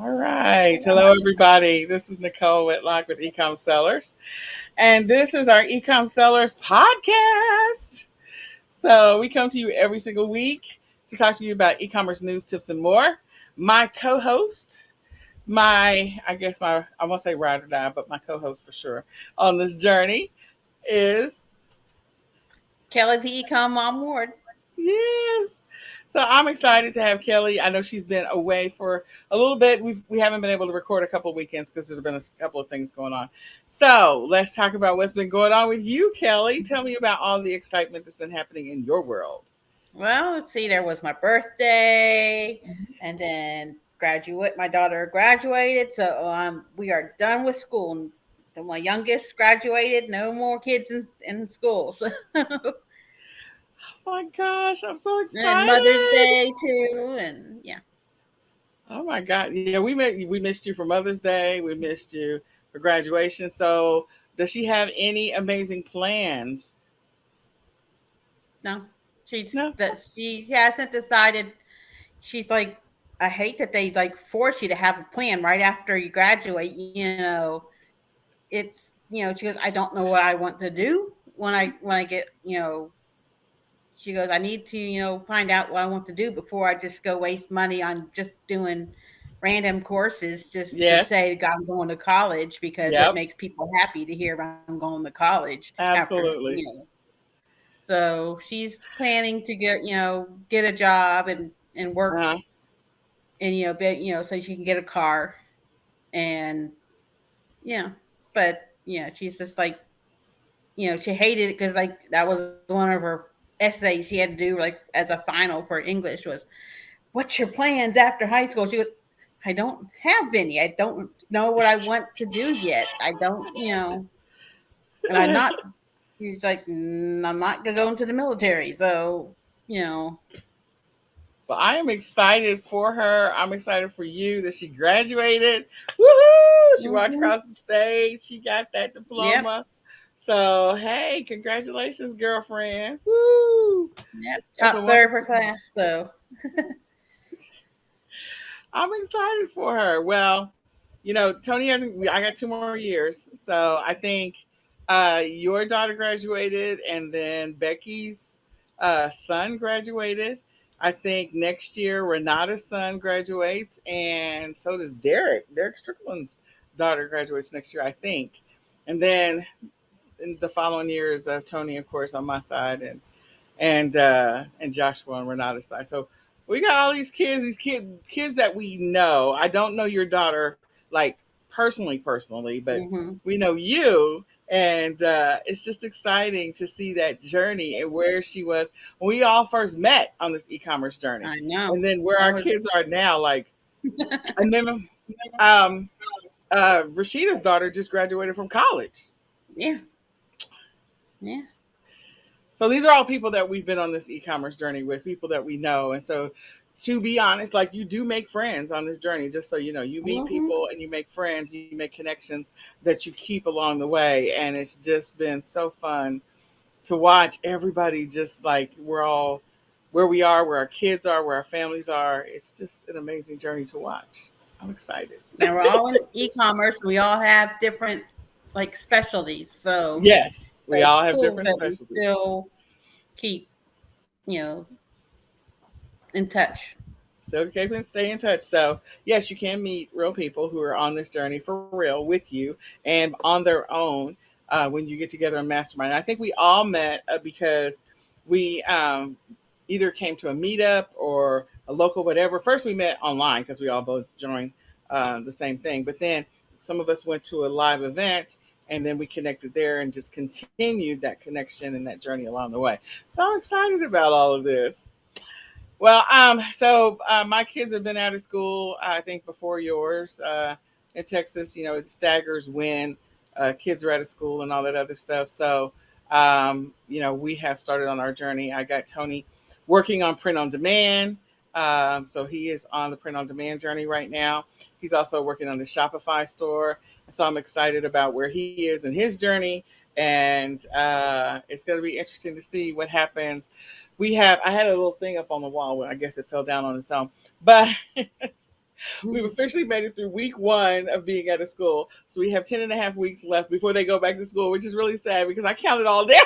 All right. Hello, everybody. This is Nicole Whitlock with eCom Sellers, and this is our eCom Sellers podcast. So we come to you every single week to talk to you about e-commerce news, tips, and more. My co-host, I won't say ride or die, but my co-host for sure on this journey is Kelly the eCom Mom Ward. yes. So I'm excited to have Kelly. I know she's been away for a little bit. We haven't been able to record a couple of weekends because there's been a couple of things going on. So let's talk about what's been going on with you, Kelly. Tell me about all the excitement that's been happening in your world. Well, let's see, there was my birthday, and then graduate. My daughter graduated, so we are done with school. So my youngest graduated. No more kids in school. So, Oh my gosh, I'm so and Mother's excited. Day too, and yeah. Oh my God. Yeah, we missed you for Mother's Day. We missed you for graduation. So does she have any amazing plans? No, No. she hasn't decided. She's like, I hate that they like force you to have a plan right after you graduate. It's she goes, I don't know what I want to do when I get she goes, I need to find out what I want to do before I just go waste money on just doing random courses just to Yes. say I'm going to college because it Yep. makes people happy to hear I'm going to college after Absolutely. so she's planning to get a job and work Uh-huh. and so she can get a car and yeah but she's just like she hated it because like that was one of her essays she had to do like as a final for English was, "What's your plans after high school?" She goes, "I don't have any. I don't know what I want to do yet. I don't, and I'm not." She's like, I'm not gonna go into the military, so you know, But I am excited for her. I'm excited for you that she graduated. Woohoo! She walked mm-hmm. across the stage. She got that Yep, diploma. So, hey, congratulations, girlfriend. Woo! yep, That's a top third for wonderful. class. So I'm excited for her. Well, Tony hasn't, I got 2 more years. So I think your daughter graduated and then Becky's son graduated. I think next year Renata's son graduates and so does Derek. Derek Strickland's daughter graduates next year, I think. And then in the following years, Tony, of course, on my side and Joshua on Renata's side. So we got all these kids that we know. I don't know your daughter like personally, but mm-hmm. we know you, and it's just exciting to see that journey and where she was when we all first met on this e-commerce journey, I know and then where that our was kids are now. Like, and then um, Rashida's daughter just graduated from college. yeah, yeah. So these are all people that we've been on this e-commerce journey with, people that we know. And so to be honest, like you do make friends on this journey, just so you know, you meet Mm-hmm. people and you make friends, you make connections that you keep along the way. And it's just been so fun to watch everybody just like we're all where we are, where our kids are, where our families are. It's just an amazing journey to watch. I'm excited. Now we're all in e-commerce. We all have different like specialties, so Yes, we it's all have cool different that we specialties. still keep you know in touch. So keep and stay in touch. So yes, you can meet real people who are on this journey for real with you and on their own when you get together and mastermind. I think we all met because we either came to a meetup or a local whatever. First, we met online because we all both joined the same thing. But then some of us went to a live event and then we connected there and just continued that connection and that journey along the way. So I'm excited about all of this. Well, my kids have been out of school, I think, before yours. In Texas, it staggers when kids are out of school and all that other stuff. So, we have started on our journey. I got Tony working on print on demand. So he is on the print on demand journey right now. He's also working on the Shopify store. So I'm excited about where he is in his journey. And it's going to be interesting to see what happens. I had a little thing up on the wall where I guess it fell down on its own, but We've officially made it through week one of being at a school. So we have 10 and a half weeks left before they go back to school, which is really sad because I counted all down.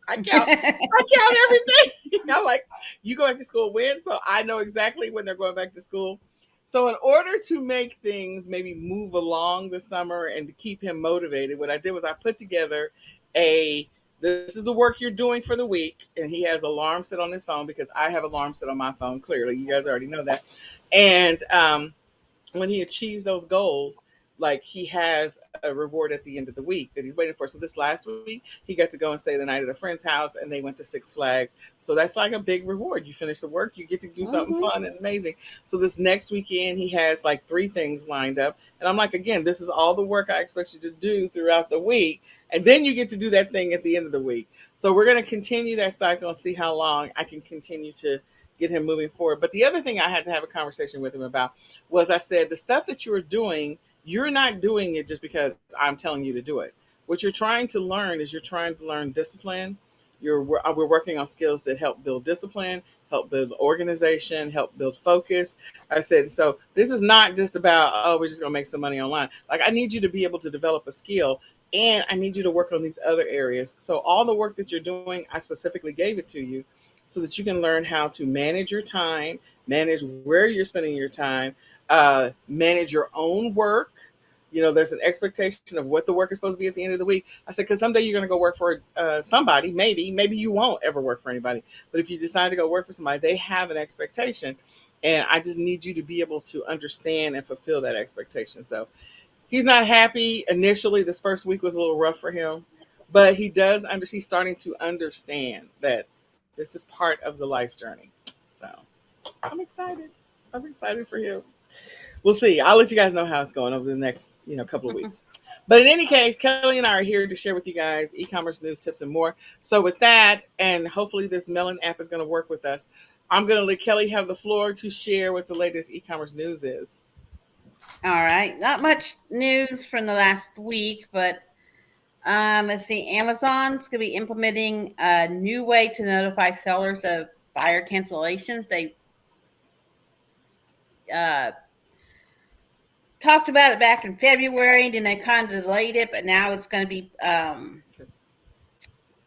I count I count everything. I'm like, you go back to school when? So I know exactly when they're going back to school. So in order to make things maybe move along this summer and to keep him motivated, what I did was I put together a this is the work you're doing for the week, and he has alarm set on his phone because I have alarm set on my phone. Clearly, you guys already know that. And when he achieves those goals, like he has a reward at the end of the week that he's waiting for. So this last week, he got to go and stay the night at a friend's house, and they went to Six Flags. So that's like a big reward. You finish the work, you get to do something Mhm. fun and amazing. So this next weekend, he has like three things lined up, and I'm like, again, this is all the work I expect you to do throughout the week, and then you get to do that thing at the end of the week. So we're going to continue that cycle and see how long I can continue to get him moving forward. But the other thing I had to have a conversation with him about was I said, the stuff that you are doing, you're not doing it just because I'm telling you to do it. What you're trying to learn is you're trying to learn discipline. We're working on skills that help build discipline, help build organization, help build focus. I said, so this is not just about, oh, we're just going to make some money online. Like, I need you to be able to develop a skill, and I need you to work on these other areas. So all the work that you're doing, I specifically gave it to you so that you can learn how to manage your time, manage where you're spending your time, manage your own work. You know, there's an expectation of what the work is supposed to be at the end of the week. I said, because someday you're going to go work for somebody, maybe you won't ever work for anybody. But if you decide to go work for somebody, they have an expectation. And I just need you to be able to understand and fulfill that expectation. So he's not happy initially. This first week was a little rough for him, but he's starting to understand that this is part of the life journey. So I'm excited. I'm excited for him. We'll see. I'll let you guys know how it's going over the next, couple of weeks. But in any case, Kelly and I are here to share with you guys e-commerce news, tips, and more. So with that, and hopefully this Melon app is going to work with us, I'm going to let Kelly have the floor to share what the latest e-commerce news is. All right. Not much news from the last week, but let's see. Amazon's going to be implementing a new way to notify sellers of buyer cancellations. They uh, talked about it back in February, and then they kind of delayed it, but now it's going to be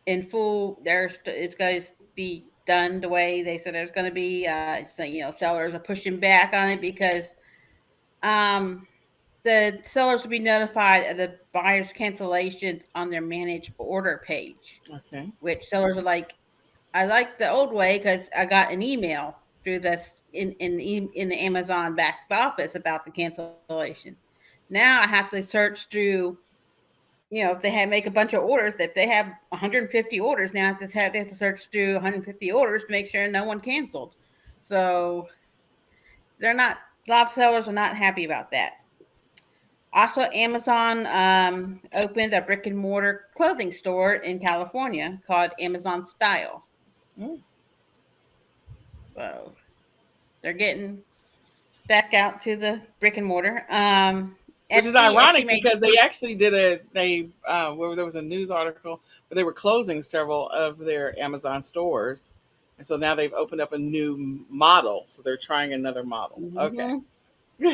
in full. It's going to be done the way they said there's going to be. So, sellers are pushing back on it because um, the sellers will be notified of the buyer's cancellations on their managed order page, Okay. which sellers are like, I like the old way because I got an email through this in the Amazon back office about the cancellation. Now I have to search through, if they have make a bunch of orders, if they have 150 orders, now they have to search through 150 orders to make sure no one canceled. So they're not a lot of sellers are not happy about that. Also, Amazon opened a brick and mortar clothing store in California called Amazon Style. Mm. So they're getting back out to the brick and mortar. Which is Etsy ironic made because they actually did where there was a news article where they were closing several of their Amazon stores, and so now they've opened up a new model. So they're trying another model. Okay. mm-hmm.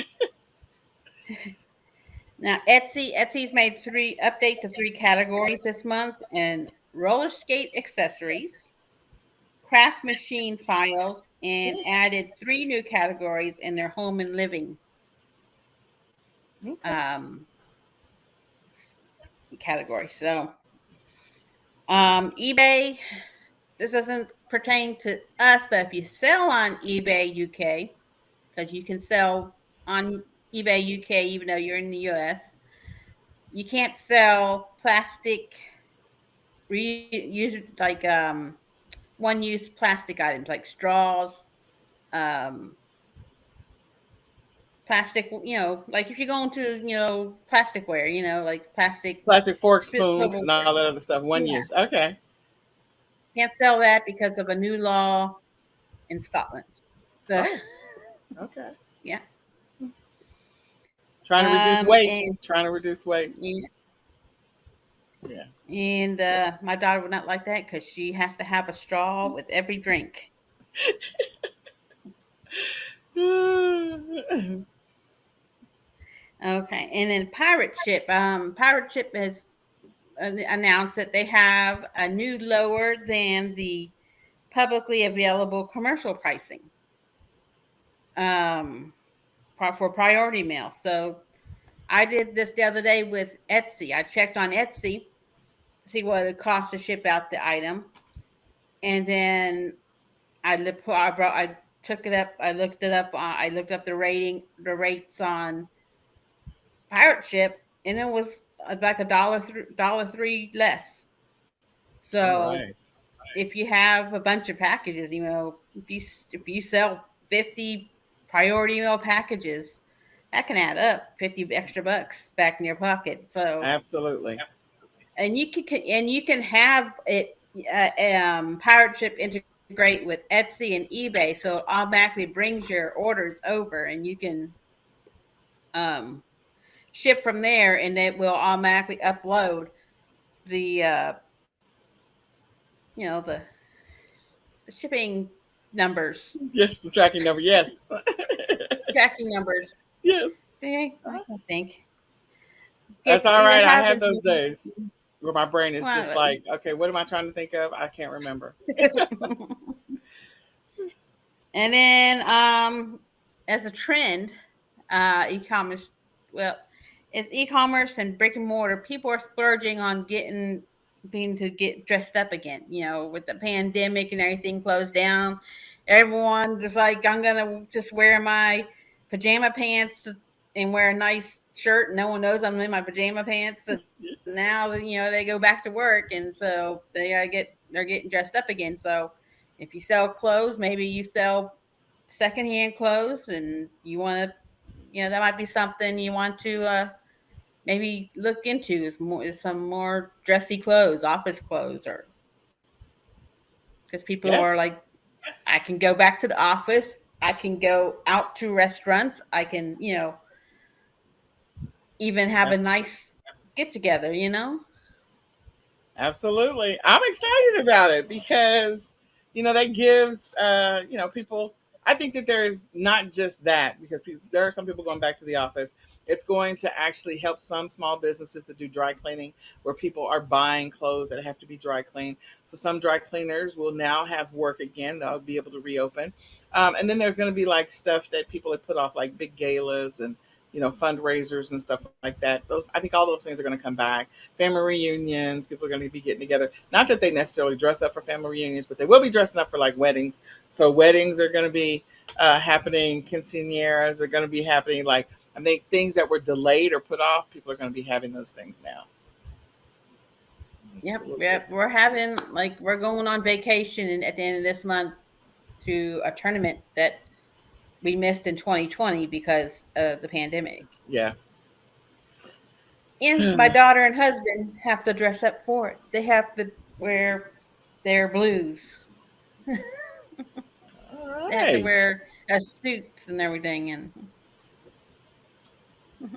Now Etsy's made three update to three categories this month, and roller skate accessories, craft machine files, and Mm. added three new categories in their home and living Okay. um, category. So eBay, this doesn't pertain to us, but if you sell on eBay UK, because you can sell on eBay UK even though you're in the US, you can't sell plastic reuse like one use plastic items like straws, um, plastic, like if you're going to, plasticware, like plastic Plastic forks, spoons, and all silverware. that other stuff. One Yeah. use. Okay. Can't sell that because of a new law in Scotland. So, Oh. Okay. yeah. Trying to reduce And waste. Trying to reduce waste. yeah, Yeah. and my daughter would not like that because she has to have a straw with every drink. Okay, and then Pirate Ship. Pirate Ship has announced that they have a new lower than the publicly available commercial pricing um, for priority mail. So I did this the other day with Etsy. I checked on Etsy to see what it costs to ship out the item, and then I took it up. I looked it up. I looked up the rates on Pirate Ship, and it was like dollar three less. All So right. if you have a bunch of packages, if you sell 50 priority mail packages, that can add up 50 extra bucks back in your pocket. So Absolutely. and you can have it Pirate Ship integrate with Etsy and eBay, so it automatically brings your orders over, and you can um, ship from there, and it will automatically upload the you know the shipping numbers, Yes, the tracking number. Yes. tracking numbers. Yes. See, I can think. That's Gets all it right. I have happens. those days where my brain is just Well, like, okay, what am I trying to think of? I can't remember. and then as a trend, e-commerce. Well, it's e-commerce and brick and mortar. People are splurging on being to get dressed up again. You know, with the pandemic and everything closed down, everyone just like, I'm gonna just wear my pajama pants and wear a nice shirt, and no one knows I'm in my pajama pants. And now they go back to work, and so they're getting dressed up again. So if you sell clothes, maybe you sell secondhand clothes, and you want to, that might be something you want to maybe look into, is some more dressy clothes, office clothes, or because people are Yes. like, I can go back to the office, I can go out to restaurants, I can, even have a Abs- nice get together. Absolutely. I'm excited about it because, that gives, people, I think that there's not just that because there are some people going back to the office. It's going to actually help some small businesses that do dry cleaning where people are buying clothes that have to be dry cleaned. So some dry cleaners will now have work again. They'll be able to reopen. And then there's going to be like stuff that people have put off, like big galas and, fundraisers and stuff like that. Those, I think all those things are going to come back. Family reunions, people are going to be getting together. Not that they necessarily dress up for family reunions, but they will be dressing up for like weddings. So weddings are going to be happening. Quinceañeras are going to be happening. Like, I think things that were delayed or put off, people are going to be having those things now. Yep, Absolutely. yep. We're going on vacation at the end of this month to a tournament that we missed in 2020 because of the pandemic. Yeah. And my So, daughter and husband have to dress up for it. They have to wear their blues. all They have to right. wear suits and everything. And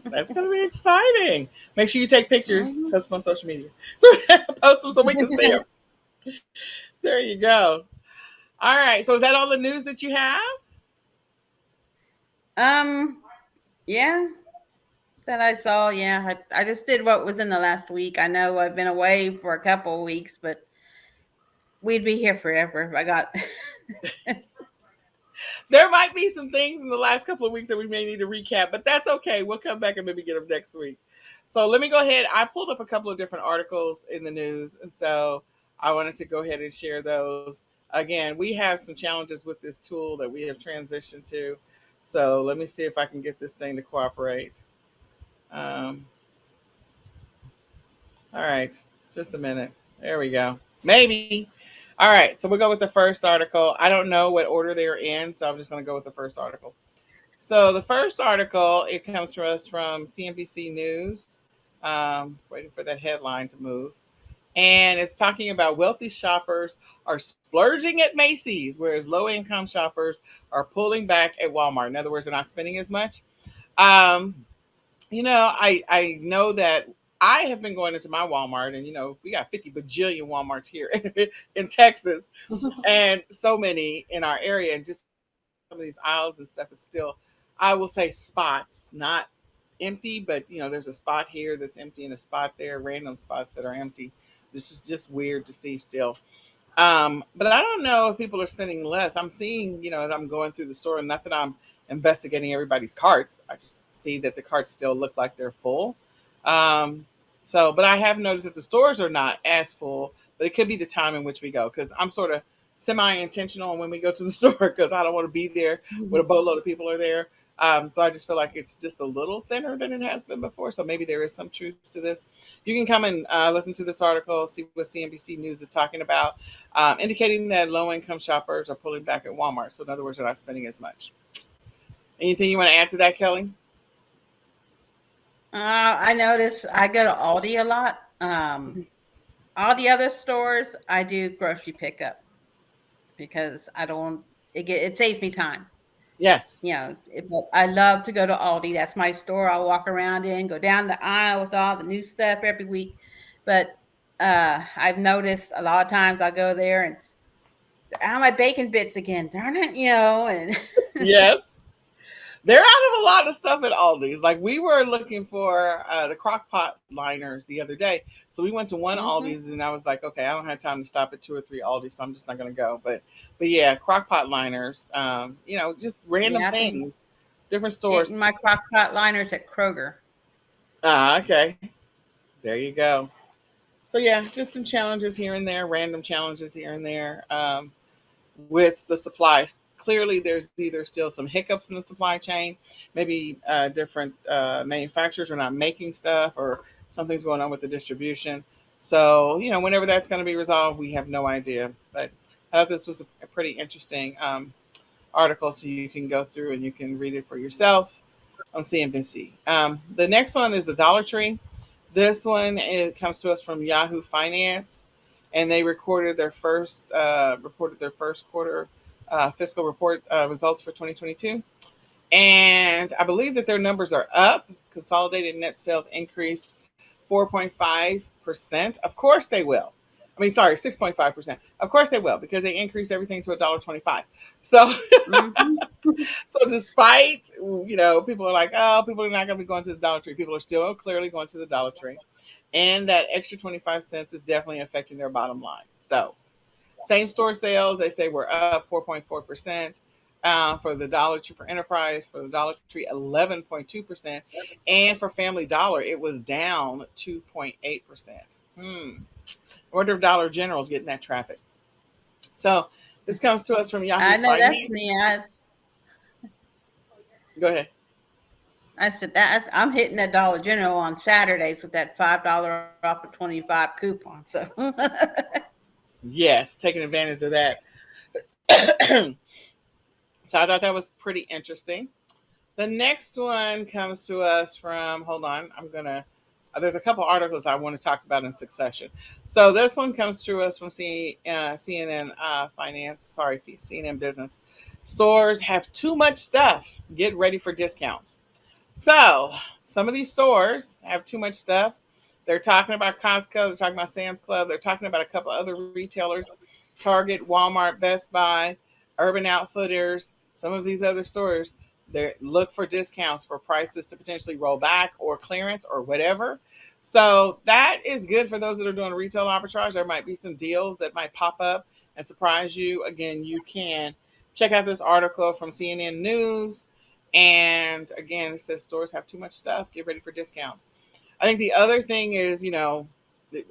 That's going to be exciting. Make sure you take pictures, Mhm. post them on social media. So post them so we can see them. There you go. All right. So is that all the news that you have? um, yeah, that I saw. Yeah, I just did what was in the last week. I know I've been away for a couple of weeks, but we'd be here forever if I got. There might be some things in the last couple of weeks that we may need to recap, but that's okay. We'll come back and maybe get them next week. So let me go ahead. I pulled up a couple of different articles in the news, and so I wanted to go ahead and share those. Again, we have some challenges with this tool that we have transitioned to. So let me see if I can get this thing to cooperate. Um, all right, just a minute. There we go. Maybe. All right, so we'll go with the first article. I don't know what order they're in, so I'm just going to go with the first article. So the first article, it comes to us from CNBC News. Waiting for that headline to move. And it's talking about wealthy shoppers are splurging at Macy's, whereas low income shoppers are pulling back at Walmart. In other words, they're not spending as much. Um, I know that I have been going into my Walmart, and we got 50 bajillion Walmarts here in Texas, and so many in our area, and just some of these aisles and stuff is still I will say spots, not empty, but there's a spot here that's empty and a spot there, random spots that are empty. This is just weird to see still. But I don't know if people are spending less. I'm seeing, as I'm going through the store, and not that I'm investigating everybody's carts. I just see that the carts still look like they're full. Um, but I have noticed that the stores are not as full, but it could be the time in which we go because I'm sort of semi-intentional when we go to the store because I don't want to be there when a boatload of people are there. So I just feel like it's just a little thinner than it has been before. So maybe there is some truth to this. You can come and listen to this article, see what CNBC News is talking about, indicating that low-income shoppers are pulling back at Walmart. So in other words, they're not spending as much. Anything you want to add to that, Kelly? I notice I go to Aldi a lot. All the other stores, I do grocery pickup because I don't. It saves me time. Yes. But I love to go to Aldi. That's my store. I'll walk around in, go down the aisle with all the new stuff every week. But I've noticed a lot of times I go there and my bacon bits again. Darn it, and Yes. They're out of a lot of stuff at Aldi's. Like we were looking for the crock pot liners the other day. So we went to one hmm Aldi's and I was like, okay, I don't have time to stop at two or three Aldi's, so I'm just not gonna go. But yeah, crock pot liners, just random yeah, I've been things, different stores. getting my crock pot liners at Kroger. Ah, okay. There you go. So yeah, just some challenges here and there, random challenges here and there. With the supplies. Clearly, there's either still some hiccups in the supply chain, maybe different manufacturers are not making stuff, or something's going on with the distribution. So, whenever that's going to be resolved, we have no idea. But I thought this was a pretty interesting article, so you can go through and you can read it for yourself on CNBC. The next one is the Dollar Tree. This one it comes to us from Yahoo Finance, and they reported their first quarter fiscal report results for 2022. And I believe that their numbers are up. Consolidated net sales increased 4.5%. Of course they will. I mean, sorry, 6.5%. Of course they will because they increased everything to $1.25. So hmm so despite, people are like, oh, people are not going to be going to the Dollar Tree. People are still clearly going to the Dollar Tree. And that extra 25 cents is definitely affecting their bottom line. So same store sales, they say we're up 4.4%. For the Dollar Tree, for Enterprise, for the Dollar Tree, 11.2%. And for Family Dollar, it was down 2.8%. I wonder if Dollar General is getting that traffic. So this comes to us from Yahoo I know that's Finance. me. Go ahead. I said that I'm hitting that Dollar General on Saturdays with that $5 off of 25 coupon. So Yes, taking advantage of that. So I thought that was pretty interesting. The next one comes to us from, hold on, there's a couple articles I want to talk about in succession. So this one comes to us from CNN Finance, sorry, CNN Business. Stores have too much stuff. Get ready for discounts. So some of these stores have too much stuff. They're talking about Costco. They're talking about Sam's Club. They're talking about a couple other retailers, Target, Walmart, Best Buy, Urban Outfitters, some of these other stores. They look for discounts for prices to potentially roll back or clearance or whatever. So that is good for those that are doing retail arbitrage. There might be some deals that might pop up and surprise you. Again, you can check out this article from CNN News. And again, it says stores have too much stuff. Get ready for discounts. I think the other thing is,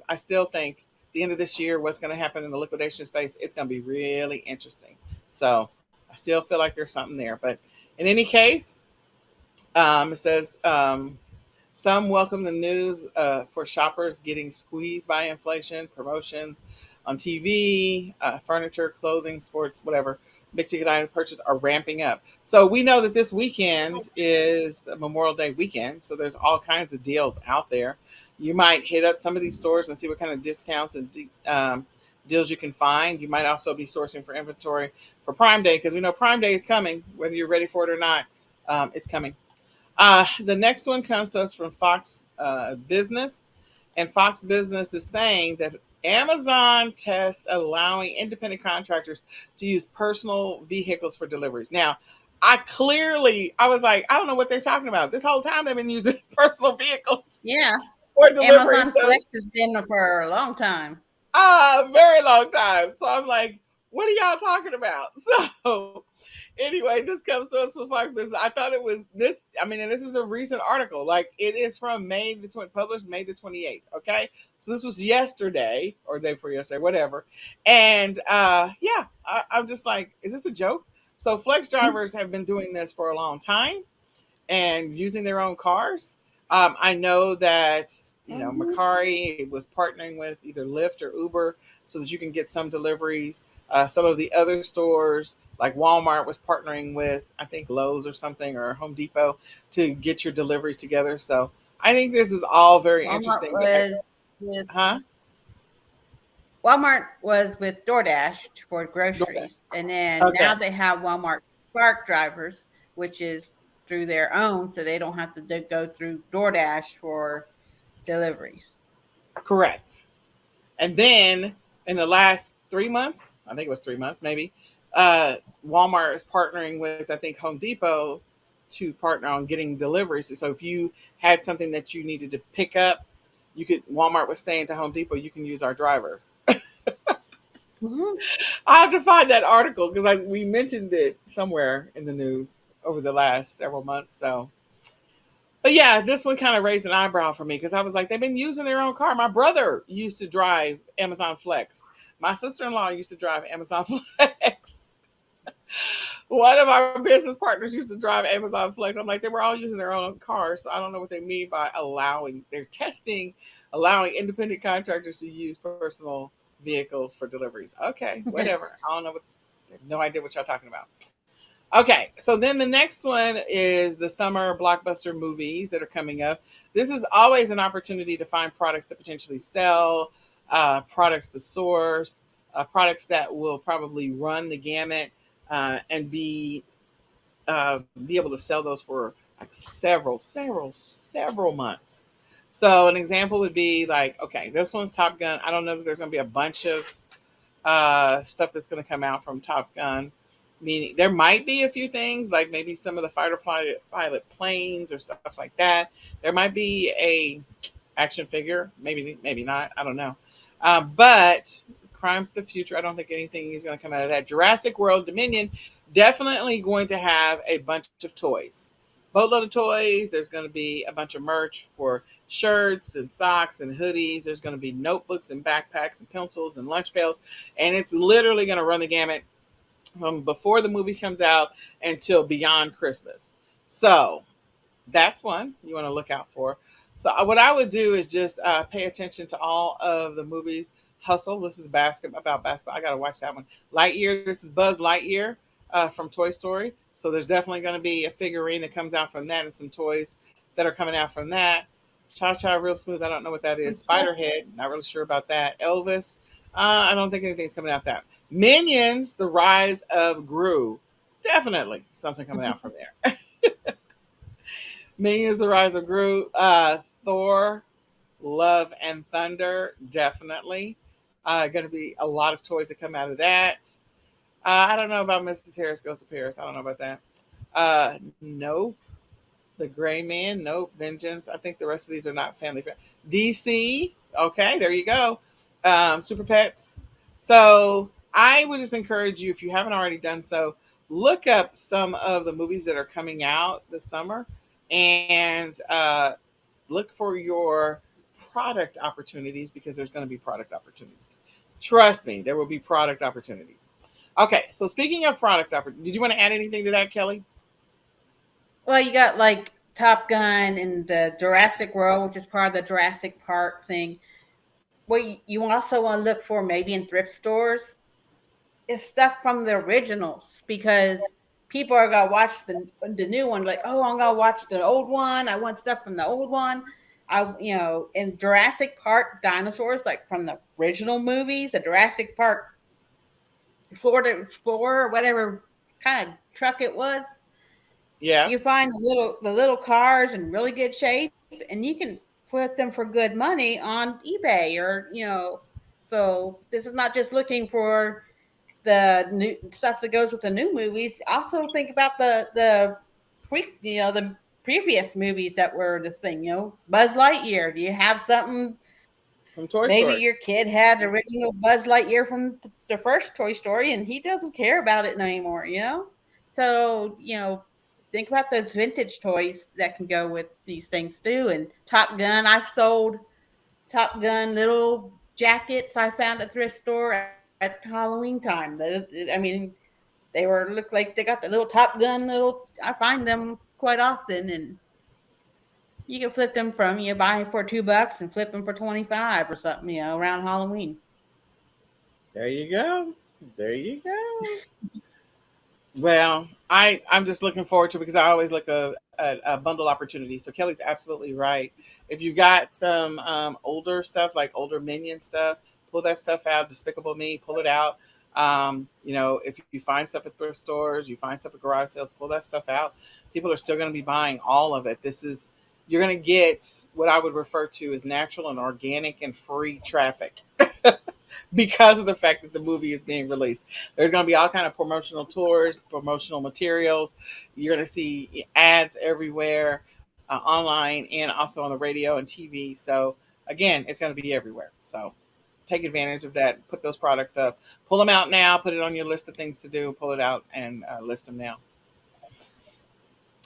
I still think the end of this year, what's going to happen in the liquidation space, it's going to be really interesting. So I still feel like there's something there. But in any case, it says some welcome the news for shoppers getting squeezed by inflation, promotions on TV, furniture, clothing, sports, whatever. Big ticket item purchases are ramping up. So we know that this weekend is Memorial Day weekend. So there's all kinds of deals out there. You might hit up some of these stores and see what kind of discounts and deals you can find. You might also be sourcing for inventory for Prime Day because we know Prime Day is coming, whether you're ready for it or not. It's coming. The next one comes to us from Fox Business, and Fox Business is saying that Amazon tests allowing independent contractors to use personal vehicles for deliveries. Now, I was like, I don't know what they're talking about. This whole time they've been using personal vehicles Yeah. for delivery. Amazon So Flex has been for a long time. very long time. So I'm like, what are y'all talking about? So anyway, this comes to us with Fox Business. I thought it was this. I mean, and this is a recent article. Like it is from published May the 28th. Okay, so this was yesterday or day before yesterday, whatever. And yeah, I'm just like, is this a joke? So flex drivers have been doing this for a long time and using their own cars. I know that Mhm. Macari was partnering with either Lyft or Uber so that you can get some deliveries. Some of the other stores, like Walmart, was partnering with I think Lowe's or something or Home Depot to get your deliveries together. So I think this is all very Walmart interesting. But was with huh? Walmart was with DoorDash for DoorDash. groceries, and then Okay. now they have Walmart Spark drivers, which is through their own, so they don't have to go through DoorDash for deliveries. Correct. And then in the last 3 months, I think it was 3 months maybe, Walmart is partnering with, I think, Home Depot to partner on getting deliveries. So if you had something that you needed to pick up, Walmart was saying to Home Depot, you can use our drivers. Mhm. I have to find that article because we mentioned it somewhere in the news over the last several months. So but yeah, this one kind of raised an eyebrow for me because I was like, they've been using their own car. My brother used to drive Amazon Flex. My sister in law used to drive Amazon Flex. One of our business partners used to drive Amazon Flex. I'm like, they were all using their own cars. So I don't know what they mean by they're testing, allowing independent contractors to use personal vehicles for deliveries. Okay, whatever. I don't know I have no idea what y'all talking about. Okay, so then the next one is the summer blockbuster movies that are coming up. This is always an opportunity to find products to potentially sell, products to source, products that will probably run the gamut and be able to sell those for like several months. So an example would be like, okay, this one's Top Gun. I don't know if there's going to be a bunch of stuff that's going to come out from Top Gun. Meaning, there might be a few things like maybe some of the pilot planes or stuff like that. There might be a action figure, maybe not. I don't know. But Crimes of the Future, I don't think anything is going to come out of that. Jurassic World Dominion, definitely going to have a bunch of toys. Boatload of toys. There's going to be a bunch of merch for shirts and socks and hoodies. There's going to be notebooks and backpacks and pencils and lunch pails. And it's literally going to run the gamut from before the movie comes out until beyond Christmas. So that's one you want to look out for. So what I would do is just pay attention to all of the movies. Hustle. This is about basketball. I gotta watch that one. Lightyear. This is Buzz Lightyear from Toy Story. So there's definitely going to be a figurine that comes out from that, and some toys that are coming out from that. Cha Cha Real Smooth. I don't know what that is. Yes. Spiderhead. Not really sure about that. Elvis. I don't think anything's coming out that. Minions. The Rise of Gru. Definitely something coming out from there. Minions: The Rise of Gru, Thor, Love and Thunder, definitely. Going to be a lot of toys that come out of that. I don't know about Mrs. Harris Goes to Paris. I don't know about that. Nope. The Gray Man, nope. Vengeance. I think the rest of these are not family friendly. DC, okay, there you go. Super Pets. So I would just encourage you, if you haven't already done so, look up some of the movies that are coming out this summer and look for your product opportunities because there's going to be product opportunities. Trust me, there will be product opportunities. Okay, so speaking of product opportunities, did you want to add anything to that, Kelly? Well, you got like Top Gun and the Jurassic World, which is part of the Jurassic Park thing. What you also want to look for maybe in thrift stores is stuff from the originals because people are gonna watch the new one like, oh, I'm gonna watch the old one. I want stuff from the old one. In Jurassic Park dinosaurs, like from the original movies, the Jurassic Park Florida Explorer, whatever kind of truck it was, Yeah. you find the little cars in really good shape, and you can flip them for good money on eBay or. So this is not just looking for the new stuff that goes with the new movies, also think about the previous movies that were the thing. Buzz Lightyear. Do you have something? From Toy Maybe Story. your kid had the original Buzz Lightyear from the first Toy Story, and he doesn't care about it anymore. So think about those vintage toys that can go with these things too. And Top Gun, I've sold Top Gun little jackets I found at thrift store at Halloween time. I mean, look like they got the little Top Gun little. I find them quite often, and you can flip them from buy for $2 and flip them for 25 or something. Around Halloween. There you go. There you go. Well, I'm just looking forward to it because I always look a bundle opportunity. So Kelly's absolutely right. If you've got some older stuff like older Minion stuff, pull that stuff out. Despicable Me, pull it out. If you find stuff at thrift stores, you find stuff at garage sales, pull that stuff out. People are still going to be buying all of it. You're going to get what I would refer to as natural and organic and free traffic because of the fact that the movie is being released. There's going to be all kind of promotional tours, promotional materials. You're going to see ads everywhere, online and also on the radio and TV. So again, it's going to be everywhere. So take advantage of that. Put those products up. Pull them out now. Put it on your list of things to do. Pull it out and list them now.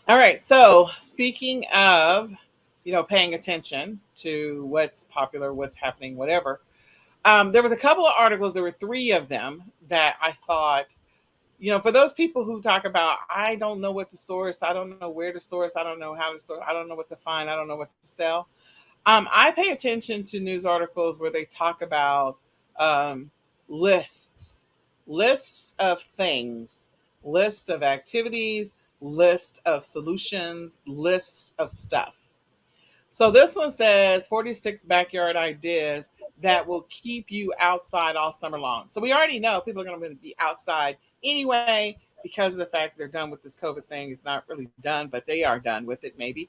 All right. So speaking of, paying attention to what's popular, what's happening, whatever. There was a couple of articles. There were three of them that I thought, for those people who talk about, I don't know what to source, I don't know where to source, I don't know how to source, I don't know what to find, I don't know what to sell. I pay attention to news articles where they talk about um, lists, lists of things, list of activities, list of solutions, list of stuff. So this one says 46 backyard ideas that will keep you outside all summer long. So we already know people are going to be outside anyway because of the fact they're done with this COVID thing. It's not really done, but they are done with it maybe.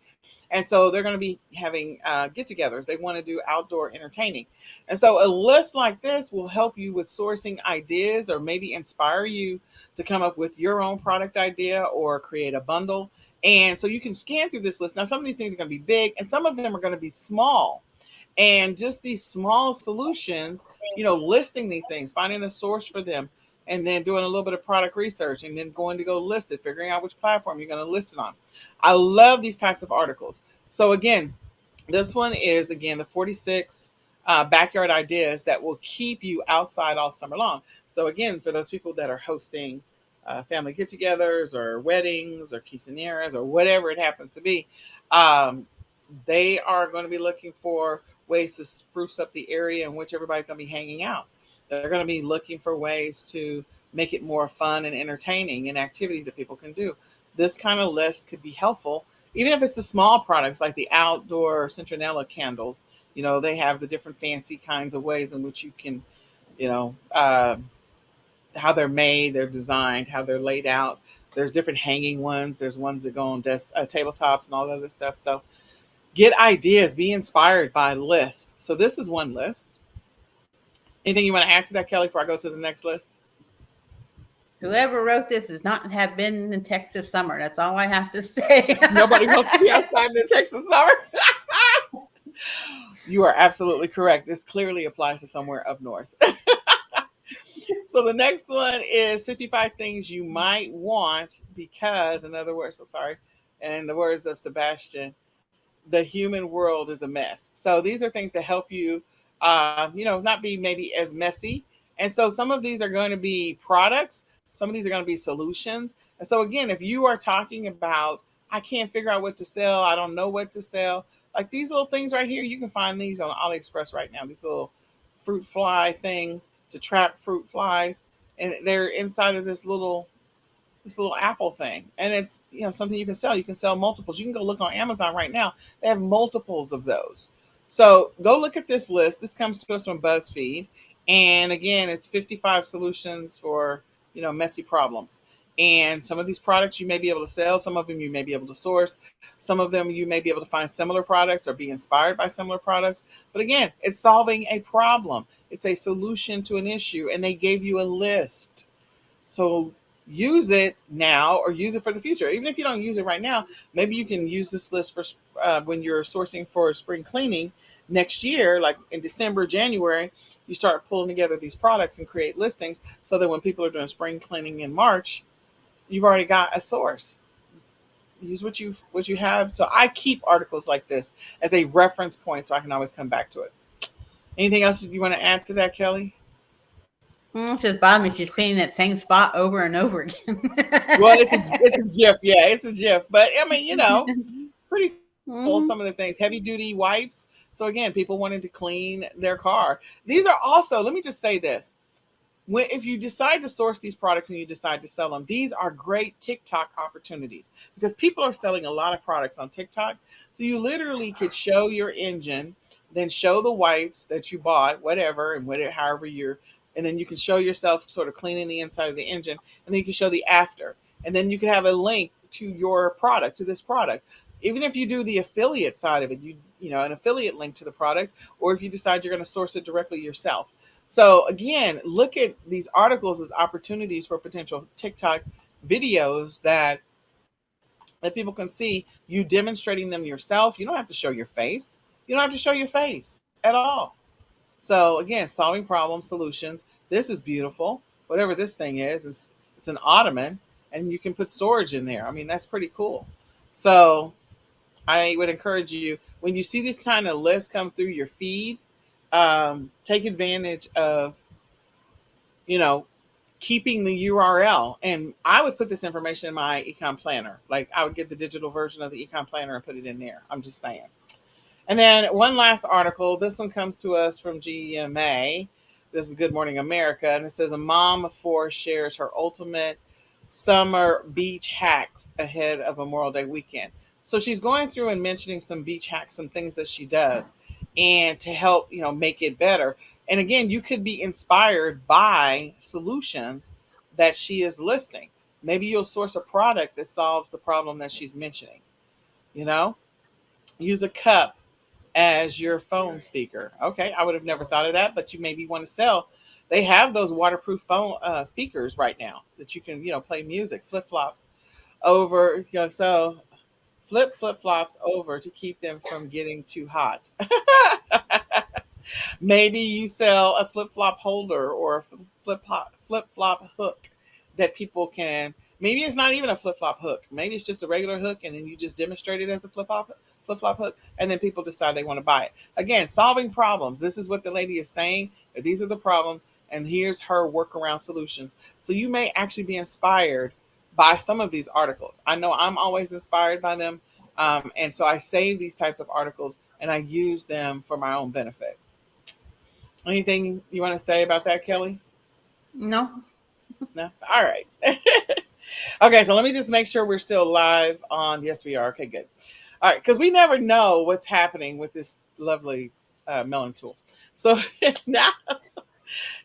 And so they're going to be having get-togethers. They want to do outdoor entertaining. And so a list like this will help you with sourcing ideas or maybe inspire you to come up with your own product idea or create a bundle. And so you can scan through this list. Now, some of these things are going to be big and some of them are going to be small. And just these small solutions, listing these things, finding a source for them, and then doing a little bit of product research and then going to go list it, figuring out which platform you're going to list it on. I love these types of articles. So, again, this one is, again, the 46 backyard ideas that will keep you outside all summer long. So, again, for those people that are hosting family get togethers or weddings or quinceañeras or whatever it happens to be, um, they are going to be looking for ways to spruce up the area in which everybody's going to be hanging out. They're going to be looking for ways to make it more fun and entertaining and activities that people can do. This kind of list could be helpful, even if it's the small products like the outdoor Centronella candles. They have the different fancy kinds of ways in which you can, you know, uh, how they're made, they're designed, how they're laid out. There's different hanging ones. There's ones that go on desk, tabletops and all that other stuff. So get ideas, be inspired by lists. So this is one list. Anything you want to add to that, Kelly, before I go to the next list? Whoever wrote this does not have been in Texas summer. That's all I have to say. Nobody wants to be outside in the Texas summer. You are absolutely correct. This clearly applies to somewhere up north. So the next one is 55 things you might want because, in other words, I'm sorry, and in the words of Sebastian, the human world is a mess. So these are things to help you, not be maybe as messy. And so some of these are going to be products. Some of these are going to be solutions. And so again, if you are talking about, I can't figure out what to sell, I don't know what to sell, like these little things right here, you can find these on AliExpress right now. These little fruit fly things to trap fruit flies, and they're inside of this little Apple thing. And it's, something you can sell. You can sell multiples. You can go look on Amazon right now. They have multiples of those. So go look at this list. This comes to us from BuzzFeed. And again, it's 55 solutions for, messy problems. And some of these products you may be able to sell. Some of them you may be able to source. Some of them you may be able to find similar products or be inspired by similar products. But again, it's solving a problem. It's a solution to an issue. And they gave you a list. So use it now or use it for the future. Even if you don't use it right now, maybe you can use this list for when you're sourcing for spring cleaning next year, like in December, January. You start pulling together these products and create listings so that when people are doing spring cleaning in March, you've already got a source. Use what you have. So I keep articles like this as a reference point so I can always come back to it. Anything else you want to add to that, Kelly? It's just bothering me. She's cleaning that same spot over and over again. Well, it's a GIF. Yeah, it's a GIF. But I mean, it's pretty cool. Some of the things, heavy duty wipes. So again, people wanted to clean their car. These are also. Let me just say this: if you decide to source these products and you decide to sell them, these are great TikTok opportunities because people are selling a lot of products on TikTok. So you literally could show your engine, then show the wipes that you bought, whatever, and whatever, however and then you can show yourself sort of cleaning the inside of the engine, and then you can show the after, and then you can have a link to your product, to this product. Even if you do the affiliate side of it, an affiliate link to the product, or if you decide you're going to source it directly yourself. So again, look at these articles as opportunities for potential TikTok videos that people can see you demonstrating them yourself. You don't have to show your face. You don't have to show your face at all. So again, solving problem solutions. This is beautiful. Whatever this thing is, it's an ottoman, and you can put storage in there. I mean, that's pretty cool. So I would encourage you when you see these kind of lists come through your feed, take advantage of you know, keeping the URL. And I would put this information in my ecom planner. Like I would get the digital version of the ecom planner and put it in there. I'm just saying. And then one last article. This one comes to us from GMA. This is Good Morning America. And it says a mom of four shares her ultimate summer beach hacks ahead of Memorial Day weekend. So she's going through and mentioning some beach hacks, some things that she does, and to help, make it better. And again, you could be inspired by solutions that she is listing. Maybe you'll source a product that solves the problem that she's mentioning. You know, use a cup as your phone speaker. Okay, I would have never thought of that, but you maybe want to sell. They have those waterproof phone speakers right now that you can, play music, flip flops over, so flip flops over to keep them from getting too hot. Maybe you sell a flip flop holder or a flip flop hook that people can. Maybe it's not even a flip flop hook. Maybe it's just a regular hook, and then you just demonstrate it as a flip flop hook, and then people decide they want to buy it. Again, solving problems. This is what the lady is saying. That these are the problems, and here's her workaround solutions. So you may actually be inspired by some of these articles. I know I'm always inspired by them, and so I save these types of articles and I use them for my own benefit. Anything you want to say about that, Kelly? No. No? All right. Okay, so let me just make sure we're still live on. Yes, we are. Okay, good. All right, because we never know what's happening with this lovely melon tool. So now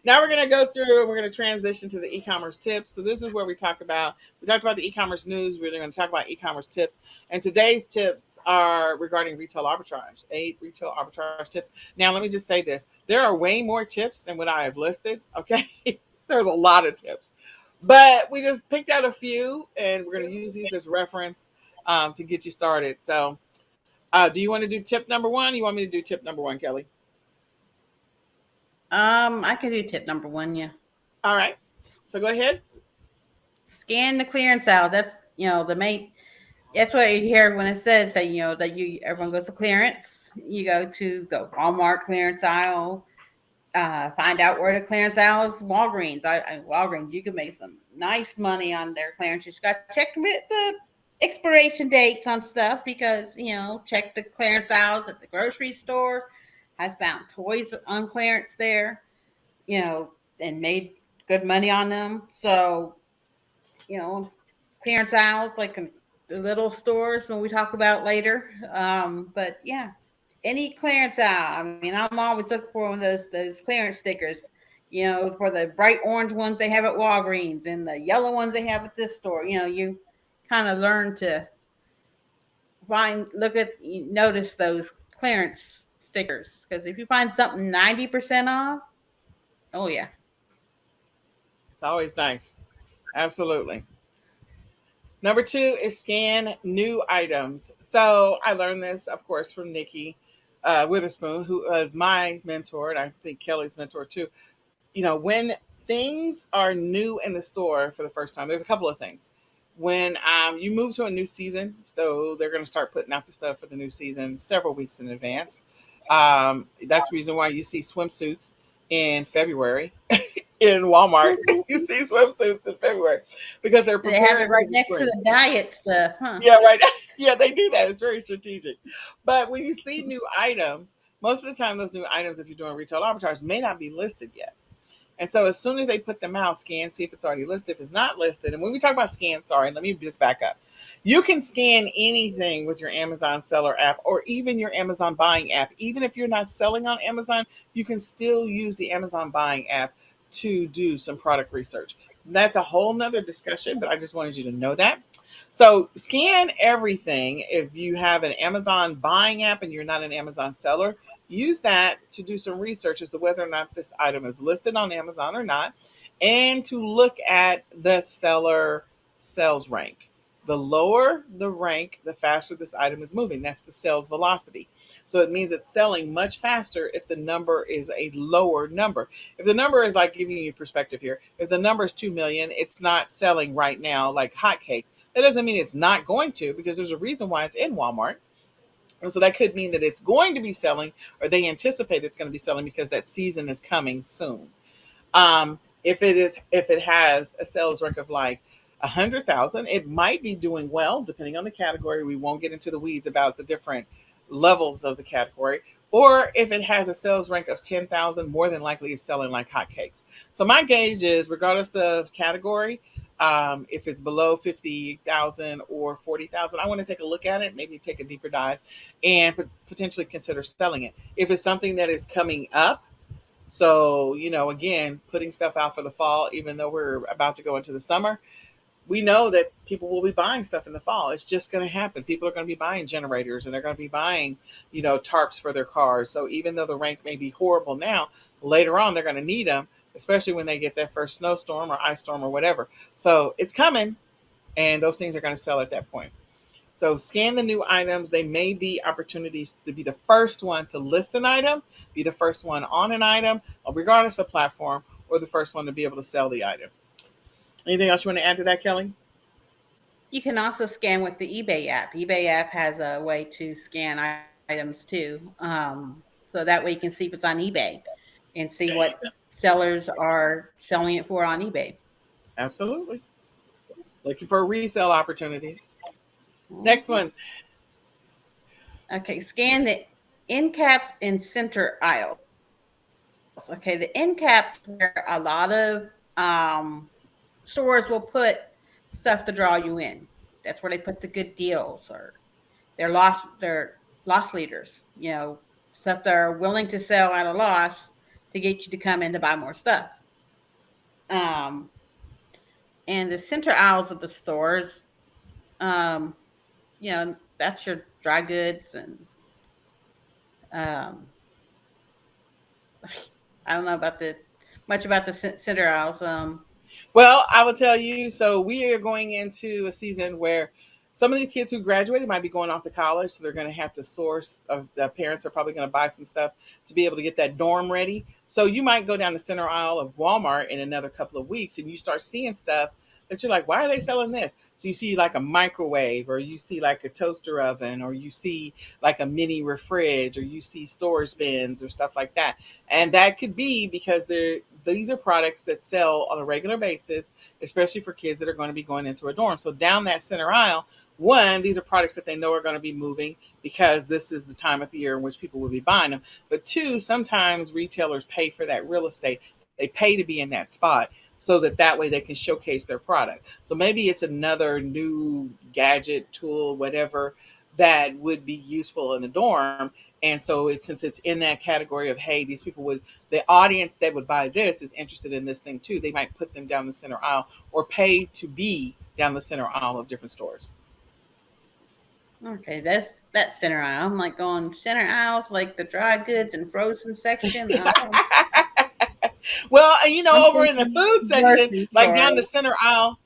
Now we're going to go through and we're going to transition to the e-commerce tips. So this is where we talked about the e-commerce news. We're going to talk about e-commerce tips. And today's tips are regarding retail arbitrage, 8 retail arbitrage tips. Now, let me just say this. There are way more tips than what I have listed. Okay. There's a lot of tips, but we just picked out a few and we're going to use these as reference to get you started. So do you want to do tip number one? You want me to do tip number one, Kelly? I can do tip number one. Yeah. All right. So go ahead. Scan the clearance aisle. That's the main. That's what you hear when it says that that you everyone goes to clearance. You go to the Walmart clearance aisle. Find out where the clearance aisle is. Walgreens. Walgreens. You can make some nice money on their clearance. You just got to check the expiration dates on stuff because check the clearance aisles at the grocery store. I found toys on clearance there. And made good money on them. So you know, clearance aisles like in the little stores when we talk about later. But yeah, any clearance aisle. I mean, I'm always looking for one of those clearance stickers. For the bright orange ones they have at Walgreens and the yellow ones they have at this store. You kind of learn to notice those clearance stickers because if you find something 90% off, oh yeah. It's always nice. Absolutely. Number two is scan new items. So I learned this, of course, from Nikki Witherspoon, who is my mentor, and I think Kelly's mentor too. When things are new in the store for the first time, there's a couple of things. When you move to a new season, so they're going to start putting out the stuff for the new season several weeks in advance. That's the reason why you see swimsuits in February in Walmart. You see swimsuits in February because they're They have it preparing right for the next to spring. the diet stuff, huh? Yeah, right. Yeah, they do that. It's very strategic. But when you see new items, most of the time, those new items, if you're doing retail arbitrage, may not be listed yet. And so as soon as they put them out, scan, see if it's already listed. If it's not listed, and when we talk about scan, sorry, let me just back up. You can scan anything with your Amazon seller app or even your Amazon buying app. Even if you're not selling on Amazon, you can still use the Amazon buying app to do some product research. That's a whole nother discussion, but I just wanted you to know that. So scan everything. If you have an Amazon buying app and you're not an Amazon seller, use that to do some research as to whether or not this item is listed on Amazon or not, and to look at the seller sales rank. The lower the rank, the faster this item is moving. That's the sales velocity. So it means it's selling much faster if the number is a lower number. If the number is, like, giving you perspective here, if the number is 2 million, it's not selling right now like hotcakes. That doesn't mean it's not going to, because there's a reason why it's in Walmart. And so that could mean that it's going to be selling, or they anticipate it's going to be selling because that season is coming soon. If it has a sales rank of like 100,000, it might be doing well depending on the category. We won't get into the weeds about the different levels of the category. Or if it has a sales rank of 10,000, more than likely it's selling like hotcakes. So my gauge is, regardless of category, if it's below 50,000 or 40,000, I want to take a look at it, maybe take a deeper dive, and potentially consider selling it. If it's something that is coming up, so, again, putting stuff out for the fall, even though we're about to go into the summer, we know that people will be buying stuff in the fall. It's just going to happen. People are going to be buying generators, and they're going to be buying, tarps for their cars. So even though the rank may be horrible now, later on they're going to need them, especially when they get that first snowstorm or ice storm or whatever. So it's coming, and those things are going to sell at that point. So scan the new items. They may be opportunities to be the first one to list an item, be the first one on an item, regardless of platform, or the first one to be able to sell the item. Anything else you want to add to that, Kelly? You can also scan with the eBay app. eBay app has a way to scan items too. So that way you can see if it's on eBay and see what sellers are selling it for on eBay. Absolutely. Looking for resale opportunities. Next Mhm. one. Okay, scan the end caps and center aisles. Okay, the end caps where a lot of stores will put stuff to draw you in. That's where they put the good deals, or their loss leaders. Stuff they're willing to sell at a loss to get you to come in to buy more stuff. Um, and the center aisles of the stores, um, that's your dry goods and um, I don't know about the much about the center aisles. Well, I will tell you. So we are going into a season where some of these kids who graduated might be going off to college, so they're going to have to source. The parents are probably going to buy some stuff to be able to get that dorm ready. So you might go down the center aisle of Walmart in another couple of weeks, and you start seeing stuff that you're like, why are they selling this? So you see like a microwave, or you see like a toaster oven, or you see like a mini refrige, or you see storage bins or stuff like that. And that could be because these are products that sell on a regular basis, especially for kids that are going to be going into a dorm. So down that center aisle, one, these are products that they know are going to be moving because this is the time of the year in which people will be buying them. But two, sometimes retailers pay for that real estate. They pay to be in that spot so that way they can showcase their product. So maybe it's another new gadget, tool, whatever, that would be useful in a dorm. And so since it's in that category of, hey, these people would, the audience that would buy this is interested in this thing too. They might put them down the center aisle or pay to be down the center aisle of different stores. Okay, that's center aisle. I'm like going center aisles, like the dry goods and frozen section. Well, I'm over in the thinking food section, grocery like store. down the center aisle.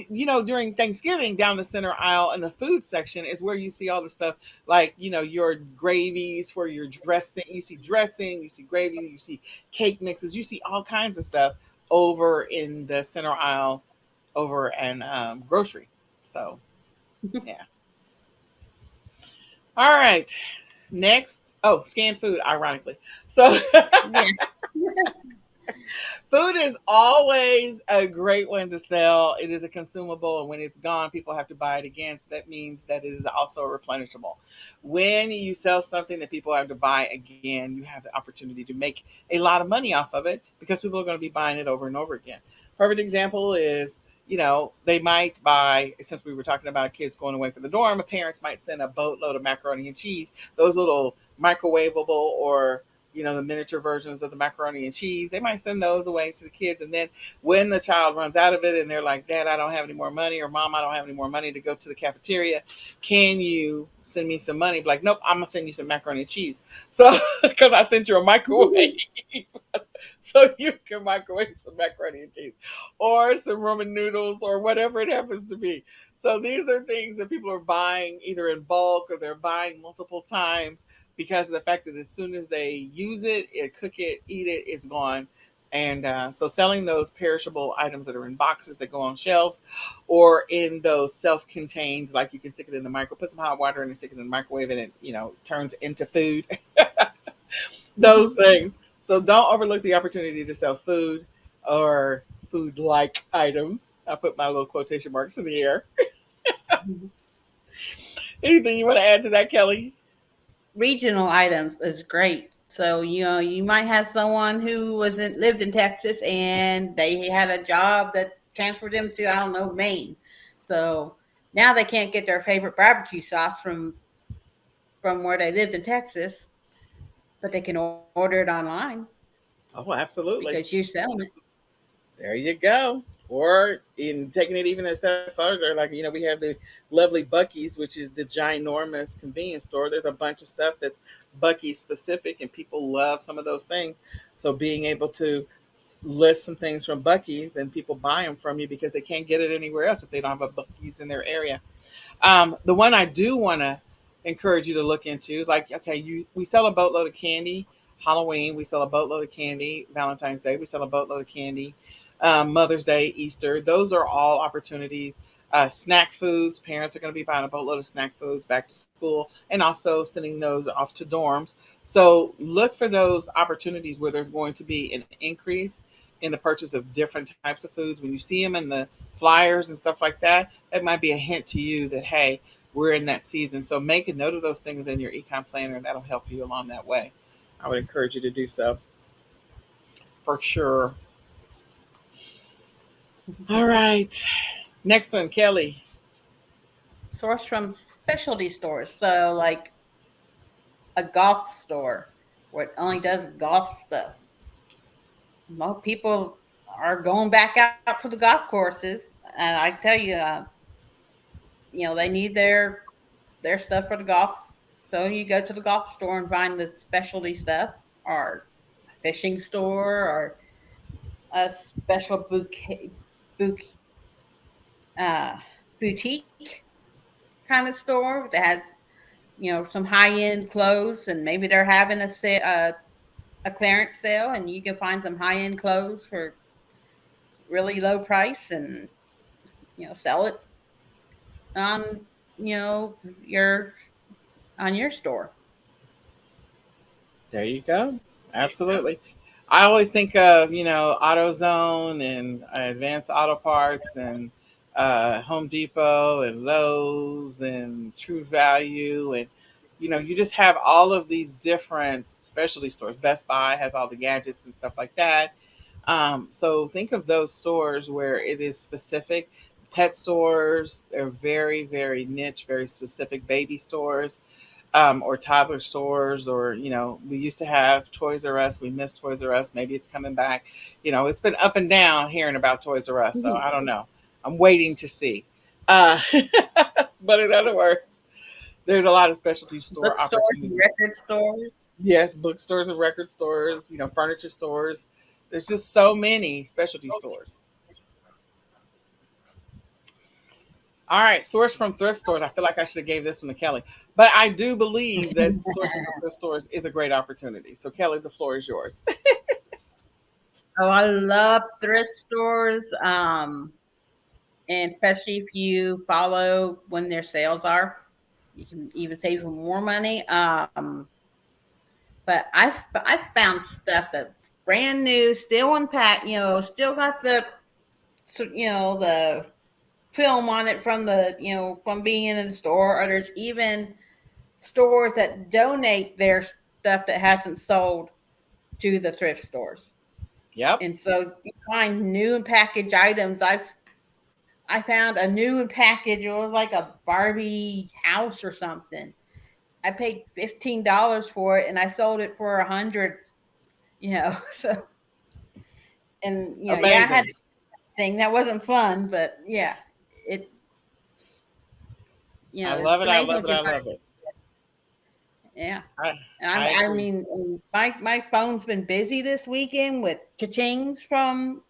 during Thanksgiving, down the center aisle in the food section is where you see all the stuff like, your gravies for your dressing. You see dressing, you see gravy, you see cake mixes, you see all kinds of stuff over in the center aisle over in grocery. So, yeah. All right. Next. Oh, scanned food, ironically. So, Yeah. food is always a great one to sell. It is a consumable, and when it's gone, people have to buy it again. So that means that it is also replenishable. When you sell something that people have to buy again, you have the opportunity to make a lot of money off of it because people are going to be buying it over and over again. Perfect example is, they might buy, since we were talking about kids going away for the dorm, parents might send a boatload of macaroni and cheese, those little microwavable or the miniature versions of the macaroni and cheese. They might send those away to the kids. And then when the child runs out of it and they're like, Dad, I don't have any more money, or Mom, I don't have any more money to go to the cafeteria, can you send me some money? Be like, nope, I'm going to send you some macaroni and cheese. So, because I sent you a microwave. So you can microwave some macaroni and cheese or some ramen noodles or whatever it happens to be. So these are things that people are buying either in bulk or they're buying multiple times because of the fact that as soon as they use it, cook it, eat it, it's gone. And so selling those perishable items that are in boxes that go on shelves or in those self-contained, like you can stick it in the micro, put some hot water and stick it in the microwave and it, turns into food. Those things. So don't overlook the opportunity to sell food or food like items. I put my little quotation marks in the air. Anything you want to add to that, Kelly? Regional items is great. So, you might have someone who wasn't lived in Texas and they had a job that transferred them to, I don't know, Maine. So now they can't get their favorite barbecue sauce from where they lived in Texas, but they can order it online Oh, because absolutely. you're selling it. There you go. Or in taking it even a step further, like we have the lovely Bucky's, which is the ginormous convenience store. There's a bunch of stuff that's Bucky's specific, and people love some of those things. So being able to list some things from Bucky's and people buy them from you because they can't get it anywhere else if they don't have a Bucky's in their area. The one I do want to encourage you to look into, like, okay, we sell a boatload of candy. Halloween, we sell a boatload of candy. Valentine's Day, we sell a boatload of candy. Mother's Day, Easter, those are all opportunities. Snack foods, parents are going to be buying a boatload of snack foods back to school and also sending those off to dorms. So look for those opportunities where there's going to be an increase in the purchase of different types of foods. When you see them in the flyers and stuff like that, that might be a hint to you that, hey, we're in that season. So make a note of those things in your econ planner, and that'll help you along that way. I would encourage you to do so for sure. All right. Next one, Kelly. Source from specialty stores. So, like a golf store where it only does golf stuff. Most people are going back out to the golf courses, and I tell you, they need their stuff for the golf. So you go to the golf store and find the specialty stuff, or a fishing store, or a special bouquet uh, boutique kind of store that has some high end clothes, and maybe they're having a clearance sale, and you can find some high end clothes for really low price, and sell it on your on your store. There you go. Absolutely. I always think of, AutoZone and Advanced Auto Parts and Home Depot and Lowe's and True Value. And, you just have all of these different specialty stores. Best Buy has all the gadgets and stuff like that. So think of those stores where it is specific. Pet stores, they're very, very niche, very specific. Baby stores, or toddler stores, or we used to have Toys R Us. We miss Toys R Us. Maybe it's coming back. It's been up and down hearing about Toys R Us, so I don't know. I'm waiting to see. Uh, but in other words, there's a lot of specialty store Bookstores and opportunities. record stores. Yes, bookstores and record stores. Furniture stores. There's just so many specialty stores. All right, source from thrift stores. I feel like I should have gave this one to Kelly, but I do believe that sourcing from thrift stores is a great opportunity. So, Kelly, the floor is yours. Oh, I love thrift stores. And especially if you follow when their sales are, you can even save even more money. But I've found stuff that's brand new, still unpacked. Still got the the film on it from the from being in the store. Or there's even stores that donate their stuff that hasn't sold to the thrift stores. Yep, And so you find new and packaged items. I found a new and package. It was like a Barbie house or something. I paid $15 for it, and I sold it for 100. So and yeah, I had amazing. this thing that wasn't fun, but yeah, it's I love it's it. I amazing love what it. you I find. love it. Yeah, I and I I agree. mean, and my phone's been busy this weekend with cha-chings from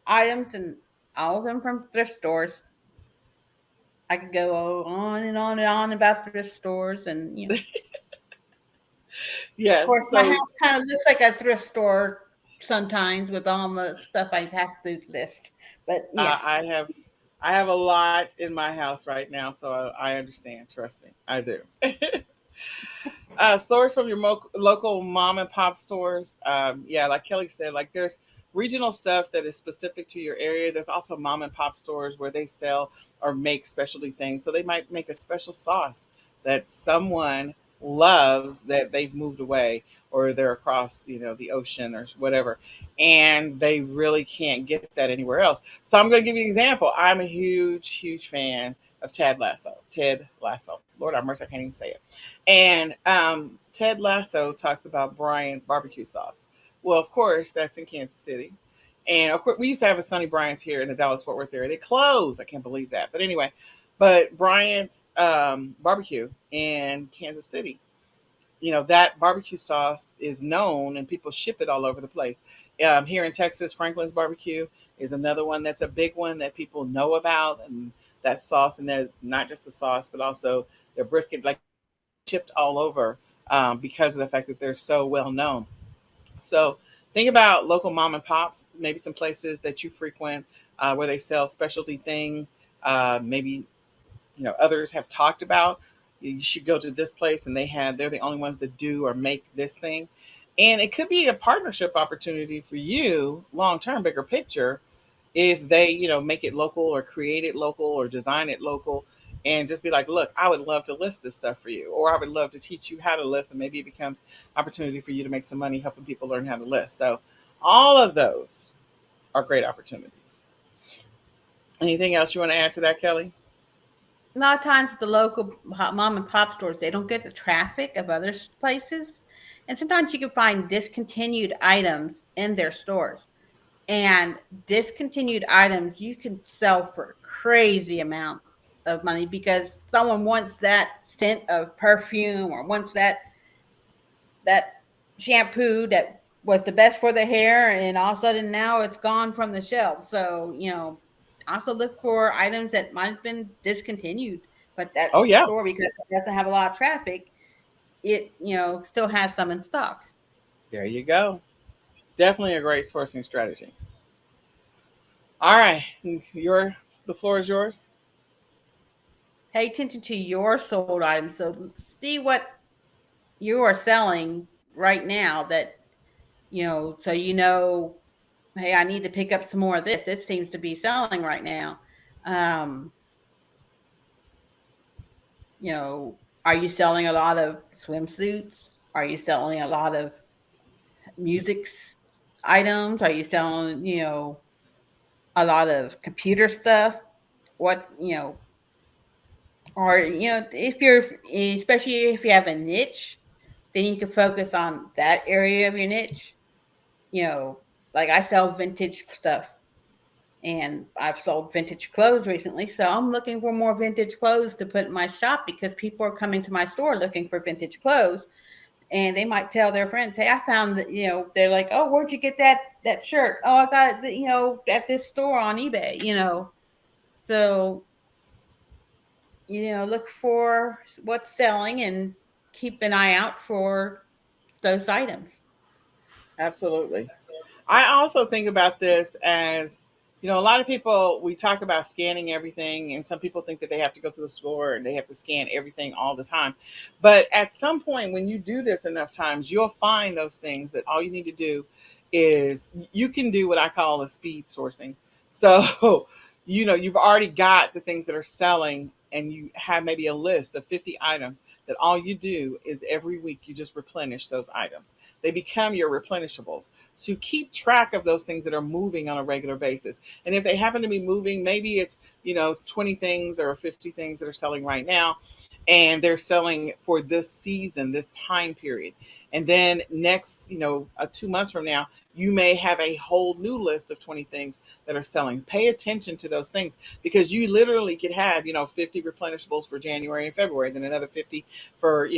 items, and all of them from thrift stores. I could go on and on and on about thrift stores, and of Yes. course, my So house kind of looks like a thrift store sometimes with all the stuff I have to list. But yeah, I have a lot in my house right now, so I understand. Trust me, I do. Stores from your local mom and pop stores. Yeah, like Kelly said, like there's regional stuff that is specific to your area. There's also mom and pop stores where they sell or make specialty things. So they might make a special sauce that someone loves that they've moved away or they're across, the ocean or whatever, and they really can't get that anywhere else. So I'm going to give you an example. I'm a huge, huge fan of Ted Lasso. Ted Lasso. Lord have mercy, I can't even say it. And Ted Lasso talks about Bryant barbecue sauce. Well, of course, that's in Kansas City. And of course, we used to have a Sunny Bryant's here in the Dallas Fort Worth area. They closed. I can't believe that. But anyway, Bryant's barbecue in Kansas City, that barbecue sauce is known and people ship it all over the place. Here in Texas, Franklin's barbecue is another one that's a big one that people know about. And that sauce, and that not just the sauce, but also their brisket. Like shipped all over because of the fact that they're so well known. So think about local mom and pops, maybe some places that you frequent where they sell specialty things. Maybe others have talked about you should go to this place, and they're the only ones that do or make this thing. And it could be a partnership opportunity for you long term, bigger picture, if they make it local or create it local or design it local, and just be like, look, I would love to list this stuff for you, or I would love to teach you how to list, and maybe it becomes opportunity for you to make some money helping people learn how to list. So all of those are great opportunities. Anything else you want to add to that, Kelly? a lot of times the local mom and pop stores, they don't get the traffic of other places, and sometimes you can find discontinued items in their stores. And discontinued items you can sell for crazy amounts of money because someone wants that scent of perfume or wants that shampoo that was the best for the hair, and all of a sudden now it's gone from the shelf. So also look for items that might have been discontinued, but that Oh yeah, store, because it doesn't have a lot of traffic, it still has some in stock. there you go. Definitely a great sourcing strategy. All right, the floor is yours. Pay attention to your sold items. So see what you are selling right now, that so hey, I need to pick up some more of this. It seems to be selling right now. um are you selling a lot of swimsuits? Are you selling a lot of music items? Are you selling a lot of computer stuff? What or if you're, especially if you have a niche, then you can focus on that area of your niche. you know, like I sell vintage stuff, and I've sold vintage clothes recently. So I'm looking for more vintage clothes to put in my shop because people are coming to my store looking for vintage clothes, and they might tell their friends, "Hey, I found that." They're like, "Oh, where'd you get that shirt?" "Oh, I got it, at this store on eBay." So look for what's selling and keep an eye out for those items. Absolutely. I also think about this as, a lot of people, we talk about scanning everything, and some people think that they have to go to the store and they have to scan everything all the time. But at some point, when you do this enough times, you'll find those things that all you need to do is you can do what I call a speed sourcing. So, you've already got the things that are selling, and you have maybe a list of 50 items that all you do is every week you just replenish those items. They become your replenishables. So keep track of those things that are moving on a regular basis. And if they happen to be moving, maybe it's, 20 things or 50 things that are selling right now, and they're selling for this season, this time period. And then next, 2 months from now, you may have a whole new list of 20 things that are selling. Pay attention to those things, because you literally could have, 50 replenishables for January and February, then another 50 for,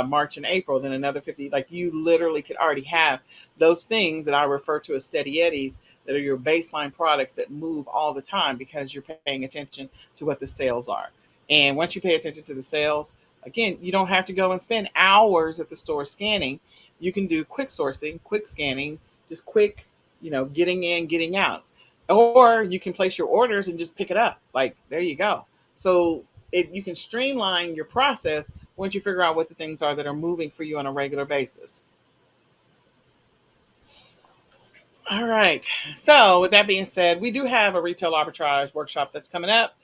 March and April, then another 50. Like, you literally could already have those things that I refer to as steady eddies, that are your baseline products that move all the time, because you're paying attention to what the sales are. And once you pay attention to the sales, again, you don't have to go and spend hours at the store scanning. You can do quick sourcing, quick scanning, just quick, getting in, getting out. Or you can place your orders and just pick it up. Like, there you go. So you can streamline your process once you figure out what the things are that are moving for you on a regular basis. All right. So, with that being said, we do have a retail arbitrage workshop that's coming up.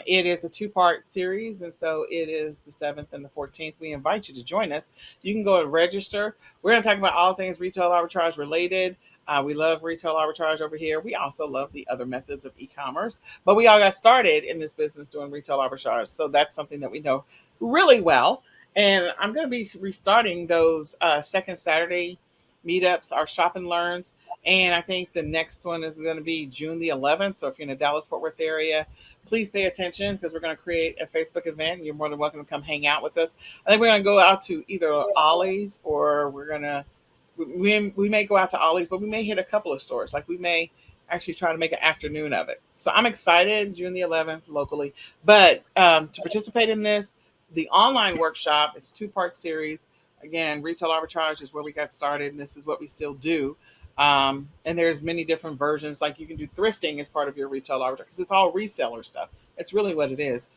It is a two-part series, and so it is the 7th and the 14th. We invite you to join us. You can go and register. We're going to talk about all things retail arbitrage related. We love retail arbitrage over here. We also love the other methods of e-commerce, but we all got started in this business doing retail arbitrage, so that's something that we know really well. And I'm going to be restarting those second Saturday meetups, our shop and learns. And I think the next one is going to be June the 11th. So if you're in the Dallas Fort Worth area, please pay attention, because we're going to create a Facebook event. You're more than welcome to come hang out with us. I think we're going to go out to either Ollie's, or we may go out to Ollie's, but we may hit a couple of stores. Like, we may actually try to make an afternoon of it. So I'm excited, June the 11th locally. But to participate in this, the online workshop is a two-part series. Again, retail arbitrage is where we got started, and this is what we still do. And there's many different versions. Like, you can do thrifting as part of your retail arbitrage, because it's all reseller stuff. It's really what it is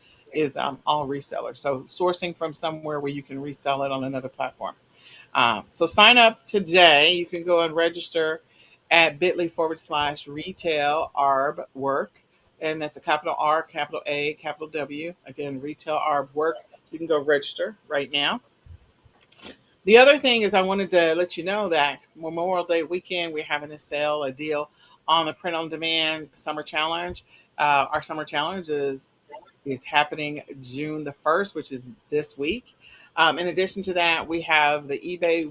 all reseller. So sourcing from somewhere where you can resell it on another platform. So sign up today. You can go and register at bit.ly/retail arb work. And that's a capital R, capital A, capital W. Again, retail arb work. You can go register right now. The other thing is, I wanted to let you know that Memorial Day weekend, we're having a sale, a deal on the print on demand summer challenge. Our summer challenge is happening June the 1st, which is this week. In addition to that, we have the eBay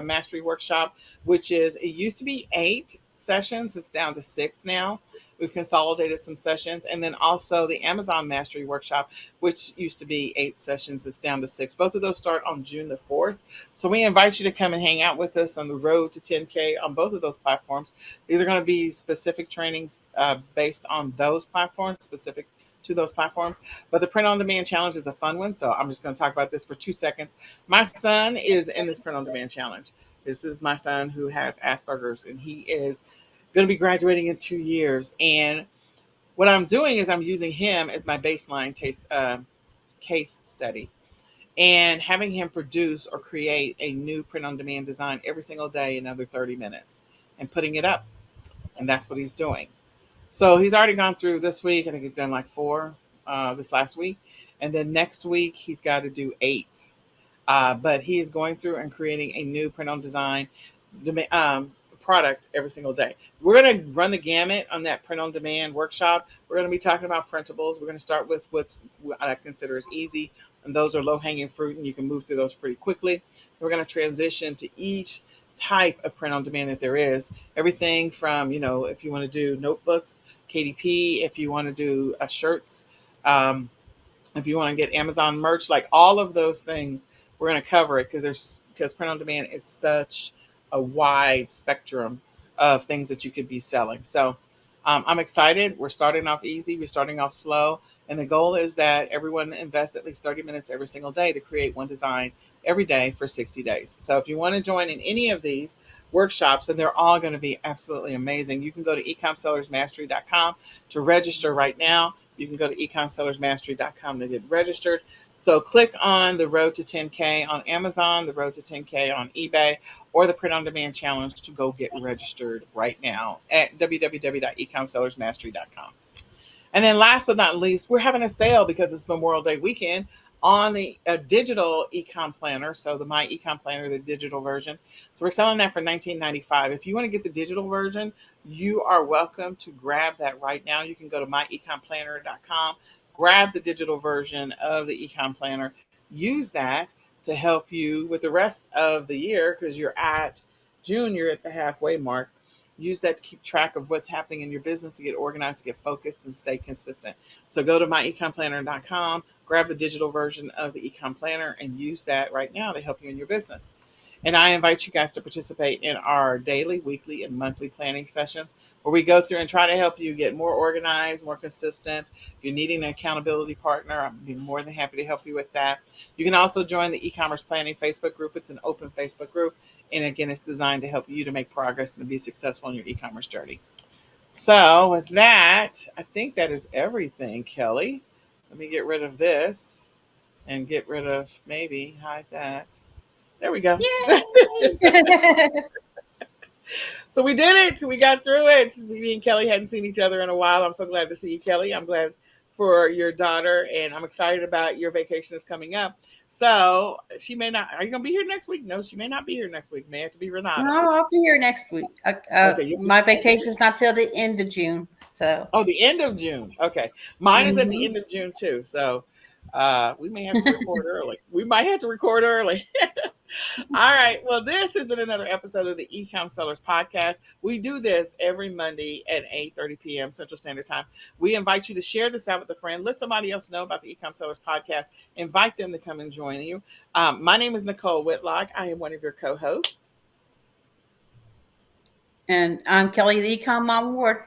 Mastery Workshop, which it used to be 8 sessions. It's down to 6 now. We've consolidated some sessions. And then also the Amazon Mastery Workshop, which used to be 8 sessions. It's down to 6. Both of those start on June the 4th. So we invite you to come and hang out with us on the road to 10K on both of those platforms. These are going to be specific trainings based on those platforms, specific to those platforms. But the print on demand challenge is a fun one. So I'm just going to talk about this for 2 seconds. My son is in this print on demand challenge. This is my son who has Asperger's, and he is going to be graduating in 2 years. And what I'm doing is I'm using him as my baseline case study, and having him produce or create a new print on demand design every single day, another 30 minutes, and putting it up. And that's what he's doing. So he's already gone through this week. I think he's done like 4 this last week. And then next week, he's got to do 8. But he is going through and creating a new print on design product every single day. We're going to run the gamut on that print on demand workshop. We're going to be talking about printables. We're going to start with what I consider as easy, and those are low hanging fruit, and you can move through those pretty quickly. We're going to transition to each type of print on demand that there is. Everything from, if you want to do notebooks, KDP, if you want to do shirts, um, if you want to get Amazon merch, like all of those things, we're going to cover it, because print on demand is such a wide spectrum of things that you could be selling. So I'm excited. We're starting off easy. We're starting off slow. And the goal is that everyone invests at least 30 minutes every single day to create one design every day for 60 days. So if you want to join in any of these workshops, and they're all going to be absolutely amazing, you can go to ecomsellersmastery.com to register right now. You can go to ecomsellersmastery.com to get registered. So click on the Road to 10K on Amazon, the Road to 10K on eBay, or the Print on Demand Challenge to go get registered right now at www.ecomsellersmastery.com. And then last but not least, we're having a sale because it's Memorial Day weekend on the digital ecom planner. So the My Ecom Planner, the digital version. So we're selling that for $19.95. If you want to get the digital version, you are welcome to grab that right now. You can go to myecomplanner.com, grab the digital version of the ecom planner, use that to help you with the rest of the year because you're at June, you're at the halfway mark. Use that to keep track of what's happening in your business, to get organized, to get focused, and stay consistent. So go to myecomplanner.com, grab the digital version of the ecom planner, and use that right now to help you in your business. And I invite you guys to participate in our daily, weekly, and monthly planning sessions where we go through and try to help you get more organized, more consistent. If you're needing an accountability partner, I'd be more than happy to help you with that. You can also join the e-commerce planning Facebook group. It's an open Facebook group. And again, it's designed to help you to make progress and be successful in your e-commerce journey. So with that, I think that is everything, Kelly. Let me get rid of this and get rid of maybe hide that. There we go. Yay! So we did it. We got through it. Me and Kelly hadn't seen each other in a while. I'm so glad to see you, Kelly. I'm glad for your daughter, and I'm excited about your vacation that's coming up. So she may not. Are you gonna be here next week? No, she may not be here next week. May have to be Renata. No, I'll be here next week. Okay, you'll be. My vacation's not till the end of June, so. Oh, the end of June. Okay, mine is at the Hmm. end of June too. So we may have to record early. We might have to record early. All right. Well, this has been another episode of the Ecom Sellers Podcast. We do this every Monday at 8:30 p.m. Central Standard Time. We invite you to share this out with a friend. Let somebody else know about the Ecom Sellers Podcast. Invite them to come and join you. My name is Nicole Whitlock. I am one of your co-hosts. And I'm Kelly, the Ecom Mom Ward.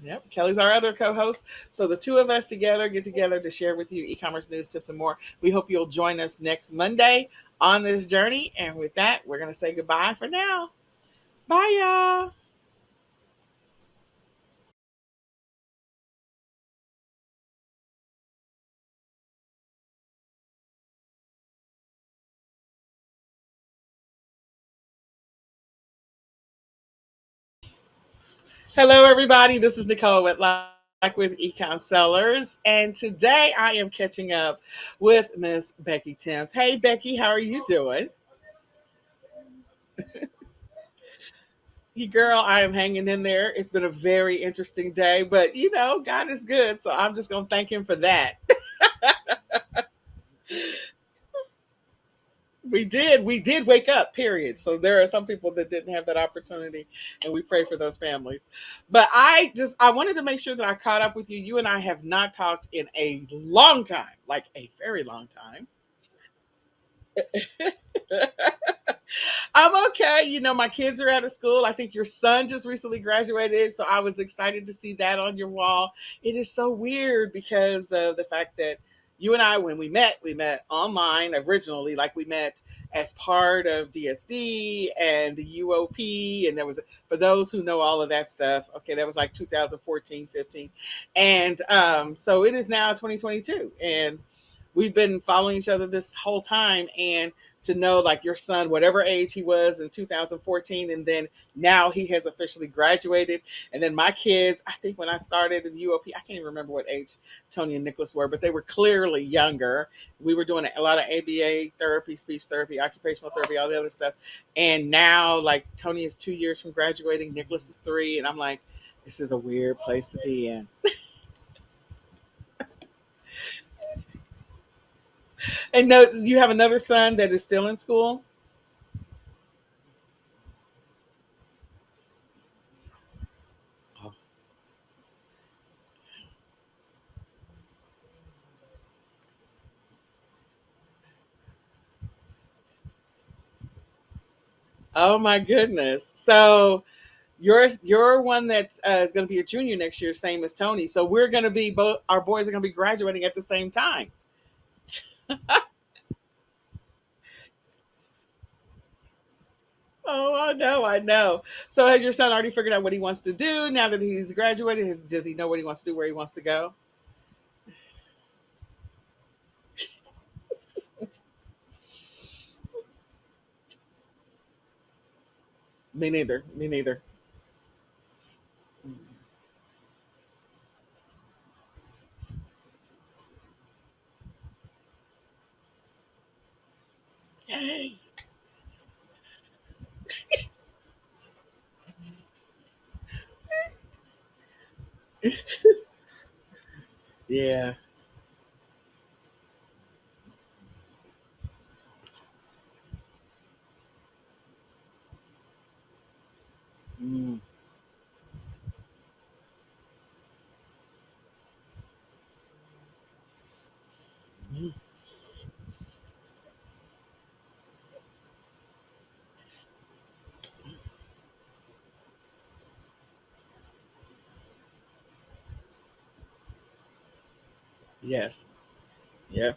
Yep, Kelly's our other co-host. So the two of us together get together to share with you e-commerce news, tips, and more. We hope you'll join us next Monday on this journey. And with that, we're going to say goodbye for now. Bye, y'all. Hello, everybody. This is Nicole Whitlock with Ecom Sellers. And today I am catching up with Miss Becky Timms. Hey, Becky, how are you doing? You girl, I am hanging in there. It's been a very interesting day, but God is good. So I'm just going to thank him for that. We did wake up, period. So there are some people that didn't have that opportunity, and we pray for those families. But I wanted to make sure that I caught up with you. You and I have not talked in a long time, like a very long time. I'm okay. My kids are out of school. I think your son just recently graduated, so I was excited to see that on your wall. It is so weird because of the fact that you and I, when we met online originally, like we met as part of DSD and the UOP. And there was, for those who know all of that stuff, okay, that was like 2014, 15. And so it is now 2022. And we've been following each other this whole time. And to know like your son, whatever age he was in 2014, and then now he has officially graduated. And then my kids, I think when I started in the UOP, I can't even remember what age Tony and Nicholas were, but they were clearly younger. We were doing a lot of ABA therapy, speech therapy, occupational therapy, all the other stuff. And now, like, Tony is 2 years from graduating, Nicholas is 3, and I'm like, this is a weird place to be in. And no, you have another son that is still in school. Oh my goodness. So Your one that's is going to be a junior next year, same as Tony. So we're going to be both. Our boys are going to be graduating at the same time. Oh, I know, I know. So has your son already figured out what he wants to do now that he's graduated? Does he know what he wants to do, where he wants to go? Me neither. Me neither. Yay. Yeah. Mm. Mm. Yes. Yeah.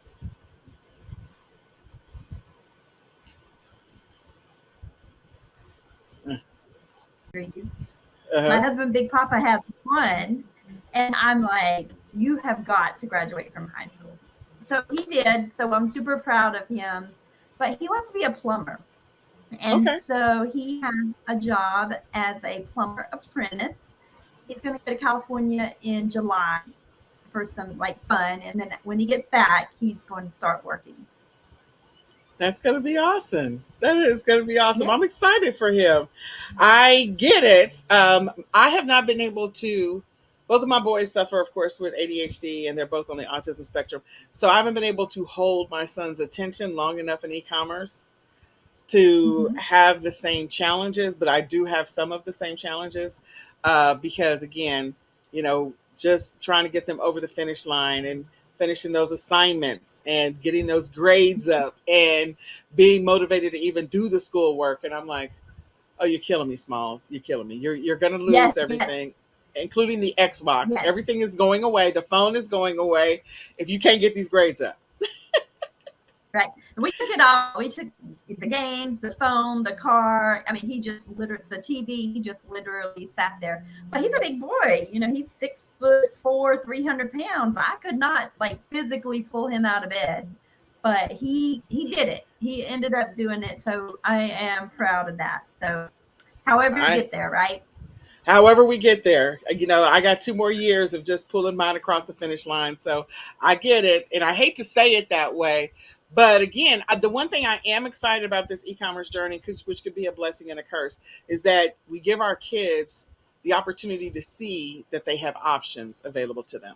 My Uh-huh. husband, Big Papa, has one, and I'm like, you have got to graduate from high school. So he did. So I'm super proud of him. But he wants to be a plumber. And Okay. so he has a job as a plumber apprentice. He's going to go to California in July for some like fun. And then when he gets back, he's going to start working. That's going to be awesome. That is going to be awesome. Yeah. I'm excited for him. I get it. I have not been able to. Both of my boys suffer, of course, with ADHD, and they're both on the autism spectrum. So I haven't been able to hold my son's attention long enough in e-commerce to Mm-hmm. have the same challenges, but I do have some of the same challenges because, again, just trying to get them over the finish line and finishing those assignments and getting those grades up and being motivated to even do the schoolwork. And I'm like, oh, you're killing me, Smalls. You're killing me. You're going to Yes, lose yes, everything, including the Xbox. yes. Everything is going away. The phone is going away if you can't get these grades up. Right. We took it all. We took the games, the phone, the car. I mean, he just literally, the TV, he just literally sat there. But he's a big boy. He's 6'4", 300 pounds. I could not like physically pull him out of bed, but he did it. He ended up doing it. So I am proud of that. So however you I get there, right? However we get there, I got 2 more years of just pulling mine across the finish line. So I get it. And I hate to say it that way. But again, the one thing I am excited about this e-commerce journey, which could be a blessing and a curse, is that we give our kids the opportunity to see that they have options available to them.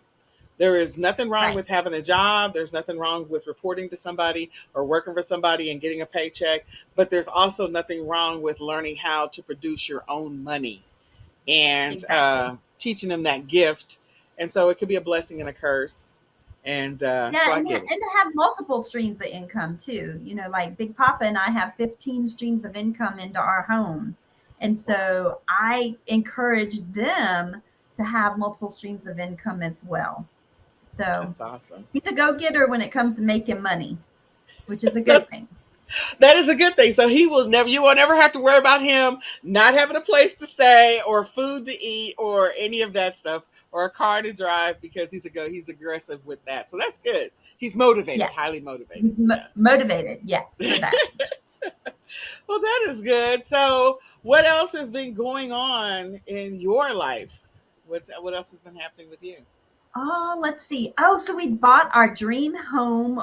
There is nothing wrong Right. with having a job. There's nothing wrong with reporting to somebody or working for somebody and getting a paycheck. But there's also nothing wrong with learning how to produce your own money and Exactly. teaching them that gift. And so it could be a blessing and a curse. And so Yeah, I and get it. to have multiple streams of income too. Like Big Papa and I have 15 streams of income into our home. And so I encourage them to have multiple streams of income as well. So That's awesome. he's a go-getter when it comes to making money, which is a good That's thing. that is a good thing. So you will never have to worry about him not having a place to stay or food to eat or any of that stuff or a car to drive because he's aggressive with that. So that's good. He's motivated, Yes, highly motivated. he's Yeah. motivated. Yes, for that. Well, that is good. So what else has been going on in your life? What else has been happening with you? Oh, let's see. Oh, so we bought our dream home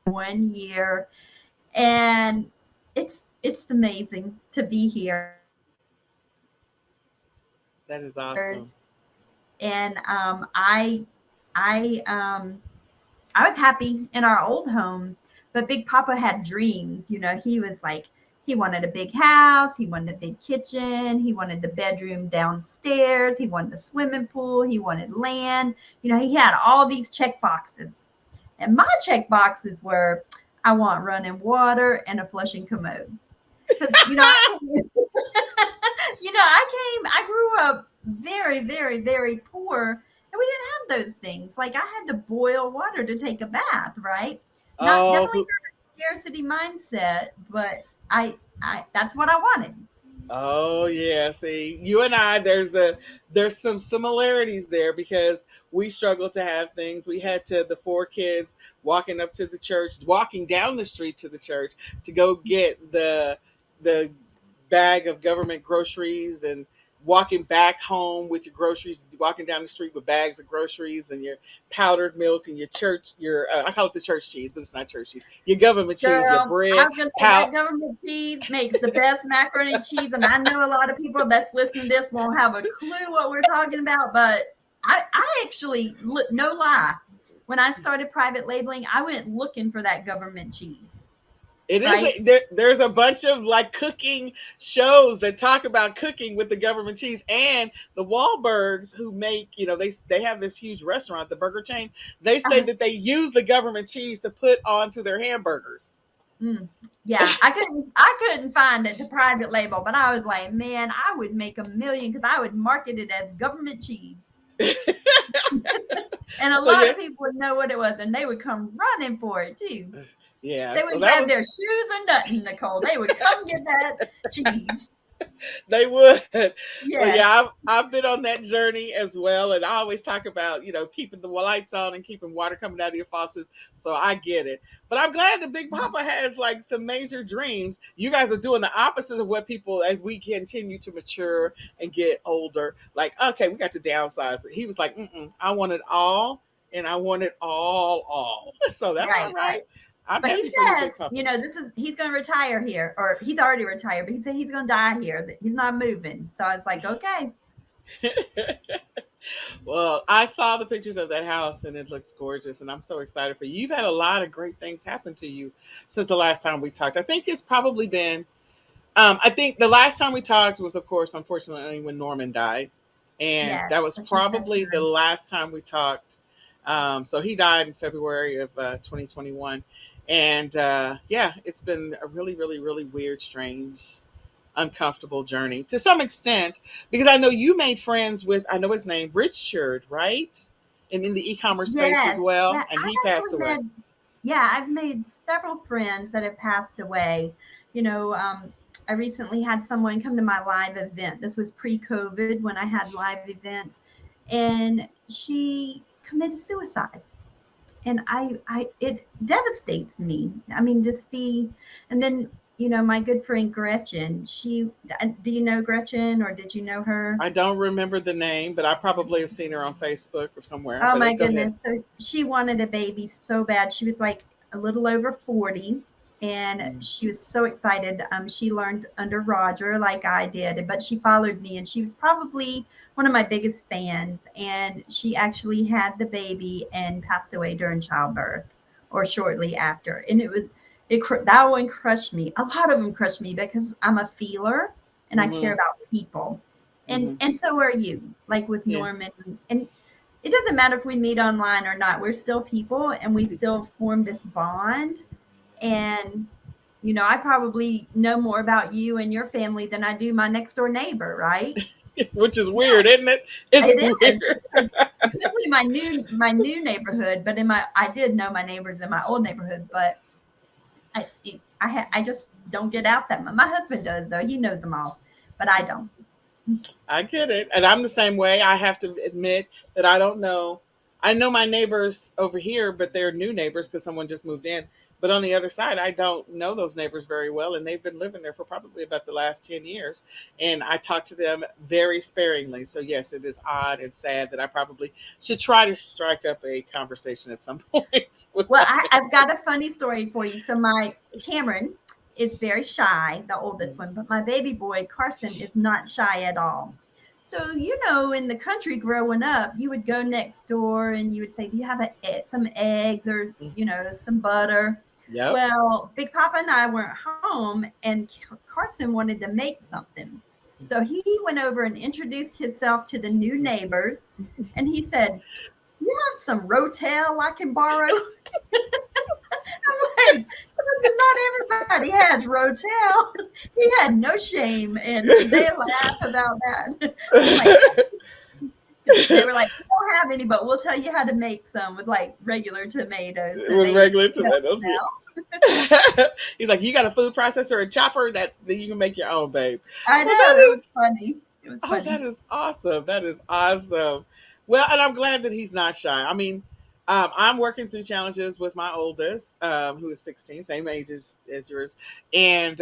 1 year, and it's amazing to be here. That is awesome. And I I was happy in our old home, but Big Papa had dreams. He was like he wanted a big house, he wanted a big kitchen, he wanted the bedroom downstairs, he wanted a swimming pool, he wanted land. He had all these check boxes. And my check boxes were I want running water and a flushing commode. because I grew up very, very, very poor, and we didn't have those things. Like I had to boil water to take a bath, right? Not Oh, definitely not a scarcity mindset, but I that's what I wanted. oh yeah. See, you and I, there's some similarities there because we struggled to have things. We had to the four kids walking up to the church, walking down the street to the church to go get the bag of government groceries and walking back home with your groceries, walking down the street with bags of groceries and your powdered milk and your church, your I call it the church cheese, but it's not church cheese. Your government cheese, your Girl, I bread, was gonna say pow. that government cheese makes the best macaroni and cheese, and I know a lot of people that's listening to this won't have a clue what we're talking about, but I actually, no lie, when I started private labeling, I went looking for that government cheese, It is. right? There's a bunch of like cooking shows that talk about cooking with the government cheese, and the Wahlbergs who make, they have this huge restaurant, the burger chain. They say Uh, that they use the government cheese to put onto their hamburgers. mm, yeah, I couldn't find it to private label, but I was like, man, I would make a million because I would market it as government cheese. And a So lot yeah, of people would know what it was and they would come running for it too. yeah. They So wouldn't that grab was their shoes or nothing, Nicole. They would come get that cheese. they would. So Yes. yeah, I've been on that journey as well, and I always talk about keeping the lights on and keeping water coming out of your faucet. So I get it, but I'm glad that Big Papa has like some major dreams. You guys are doing the opposite of what people, as we continue to mature and get older. Like, okay, we got to downsize. He was like, I want it all, and I want it all. So that's all Right, right. right. I'm But he happy for you, Big says, Papa. he's going to retire here, or he's already retired, but he said he's going to die here, that he's not moving. So I was like, okay. Well, I saw the pictures of that house and it looks gorgeous, and I'm so excited for you. You've had a lot of great things happen to you since the last time we talked. I think it's probably been, I think the last time we talked was, of course, unfortunately, when Norman died. And Yes, that was which is so probably the true. last time we talked. So he died in February of 2021. And yeah, it's been a really, really, really weird, strange, uncomfortable journey to some extent because I know you made friends with, I know his name, Richard, right? And in the e-commerce space as Yes. Yeah. well. And he passed away. I've made several friends that have passed away. You know, I recently had someone come to my live event. This was pre-COVID when I had live events, and she committed suicide. And it devastates me. I mean, to see, and then, my good friend Gretchen, do you know Gretchen or did you know her? I don't remember the name, but I probably have seen her on Facebook or somewhere. Oh But my go ahead. goodness. So she wanted a baby so bad. She was like a little over 40 and Mm. she was so excited. She learned under Roger like I did, but she followed me and she was probably one of my biggest fans. And she actually had the baby and passed away during childbirth or shortly after. And that one crushed me. A lot of them crushed me because I'm a feeler and I care Mm-hmm. about people. And Mm-hmm. and so are you, like with Yeah. Norman and it doesn't matter if we meet online or not. We're still people and we still form this bond. And, I probably know more about you and your family than I do my next door neighbor, right? Which is Yeah, weird, isn't it? It's it is. weird. Especially my new neighborhood. But I did know my neighbors in my old neighborhood, but I just don't get out that much. My husband does though. He knows them all, but I don't. I get it. And I'm the same way. I have to admit that I don't know. I know my neighbors over here, but they're new neighbors because someone just moved in. But on the other side, I don't know those neighbors very well. And they've been living there for probably about the last 10 years. And I talk to them very sparingly. So, yes, it is odd and sad that I probably should try to strike up a conversation at some point with Well, my I've neighbors. got a funny story for you. So my Cameron is very shy, the oldest one, but my baby boy Carson is not shy at all. So in the country growing up, you would go next door and you would say, "Do you have some eggs or some butter?" Yep. Well, Big Papa and I weren't home, and Carson wanted to make something. So he went over and introduced himself to the new neighbors, and he said, "You have some Rotel I can borrow?" I'm like, Not everybody has Rotel. He had no shame, and they laugh about that. I'm like, they were like, we don't have any, but we'll tell you how to make some with like regular tomatoes. So With they regular help tomatoes. them out. He's like, you got a food processor, a chopper that you can make your own, babe. I Well, know that it is was funny. It was oh, funny. that is awesome. That is awesome. Well, and I'm glad that he's not shy. I mean, I'm working through challenges with my oldest, who is 16, same age as yours, and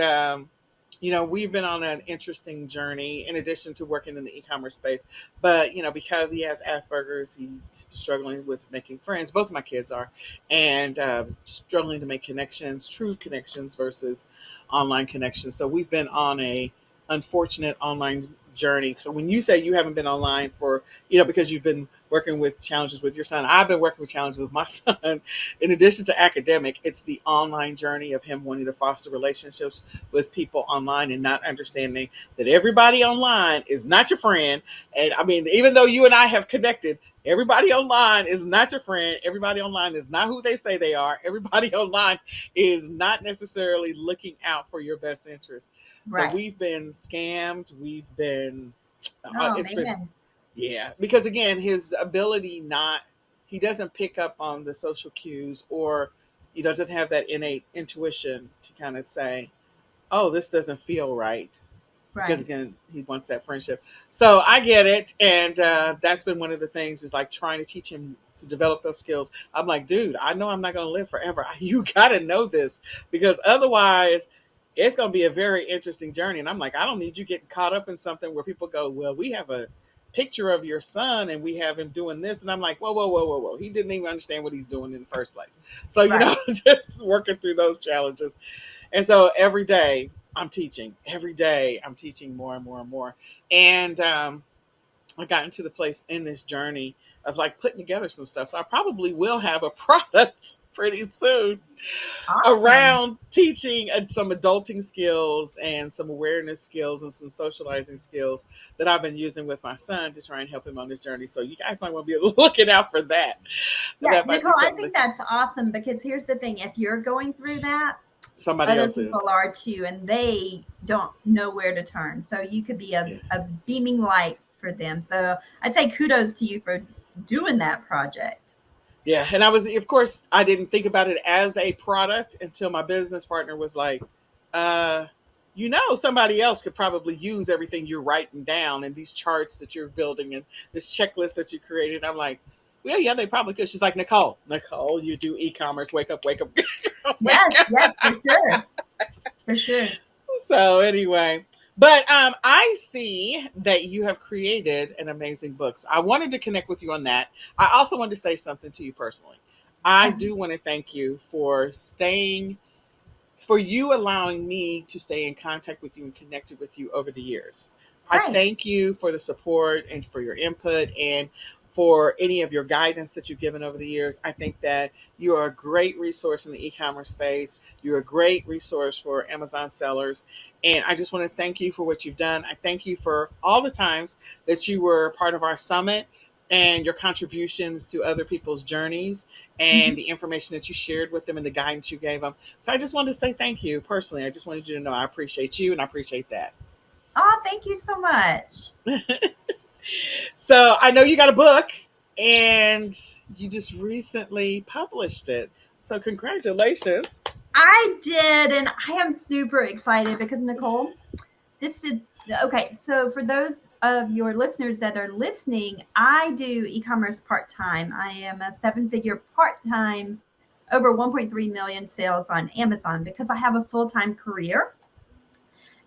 we've been on an interesting journey in addition to working in the e-commerce space. But because he has Asperger's, he's struggling with making friends. Both of my kids are, and struggling to make connections, true connections versus online connections. So we've been on a unfortunate online journey. So when you say you haven't been online for, because you've been working with challenges with your son, I've been working with challenges with my son. In addition to academic, it's the online journey of him wanting to foster relationships with people online and not understanding that everybody online is not your friend. And I mean, even though you and I have connected, everybody online is not your friend. Everybody online is not who they say they are. Everybody online is not necessarily looking out for your best interest. So Right. we've been scammed. We've been, Oh it's been, man. yeah, because again, his ability he doesn't pick up on the social cues, or he doesn't have that innate intuition to kind of say, oh, this doesn't feel right, because Right. again, he wants that friendship. So I get it, and that's been one of the things, is like trying to teach him to develop those skills. I'm like, dude, I know I'm not going to live forever. You got to know this, because otherwise it's going to be a very interesting journey. And I'm like, I don't need you getting caught up in something where people go, well, we have a picture of your son and we have him doing this, and I'm like, whoa, whoa, whoa, whoa, whoa, he didn't even understand what he's doing in the first place. So Right. just working through those challenges. And so every day I'm teaching. Every day I'm teaching more and more and more. And I got into the place in this journey of like putting together some stuff. So I probably will have a product pretty soon Awesome. around teaching some adulting skills and some awareness skills and some socializing skills that I've been using with my son to try and help him on this journey. So you guys might want to be looking out for that. Yeah, That might be Nicole, I something think that that's awesome because here's the thing: if you're going through that, somebody other else people is. are too, and they don't know where to turn. So you could be Yeah. a beaming light for them. So I'd say kudos to you for doing that project. Yeah, and of course, I didn't think about it as a product until my business partner was like, uh, somebody else could probably use everything you're writing down and these charts that you're building and this checklist that you created. I'm like, well, yeah, they probably could. She's like, Nicole, you do e-commerce. Wake up, wake up, wake Yes, up. yes, for sure, for sure. So anyway, but I see that you have created an amazing book. So I wanted to connect with you on that. I also wanted to say something to you personally. I Uh, do want to thank you for you allowing me to stay in contact with you and connected with you over the years. I right. thank you for the support and for your input and for any of your guidance that you've given over the years. I think that you are a great resource in the e-commerce space. You're a great resource for Amazon sellers. And I just want to thank you for what you've done. I thank you for all the times that you were part of our summit and your contributions to other people's journeys Mhm. and the information that you shared with them and the guidance you gave them. So I just wanted to say thank you personally. I just wanted you to know I appreciate you and I appreciate that. Oh, thank you so much. So I know you got a book and you just recently published it. So congratulations. I did, and I am super excited because Nicole, this is okay. So for those of your listeners that are listening, I do e-commerce part-time. I am a seven-figure part-time, over 1.3 million sales on Amazon because I have a full-time career.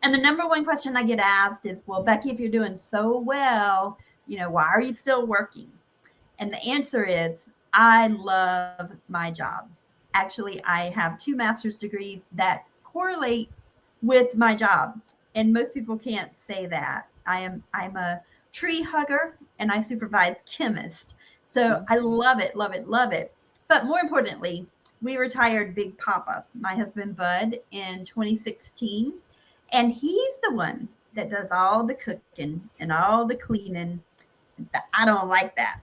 And the number one question I get asked is, well, Becky, if you're doing so well, why are you still working? And the answer is, I love my job. Actually, I have two master's degrees that correlate with my job. And most people can't say that. I'm a tree hugger and I supervise chemists. So Mhm. I love it, love it, love it. But more importantly, we retired Big Papa, my husband Bud, in 2016. And he's the one that does all the cooking and all the cleaning. I don't like that.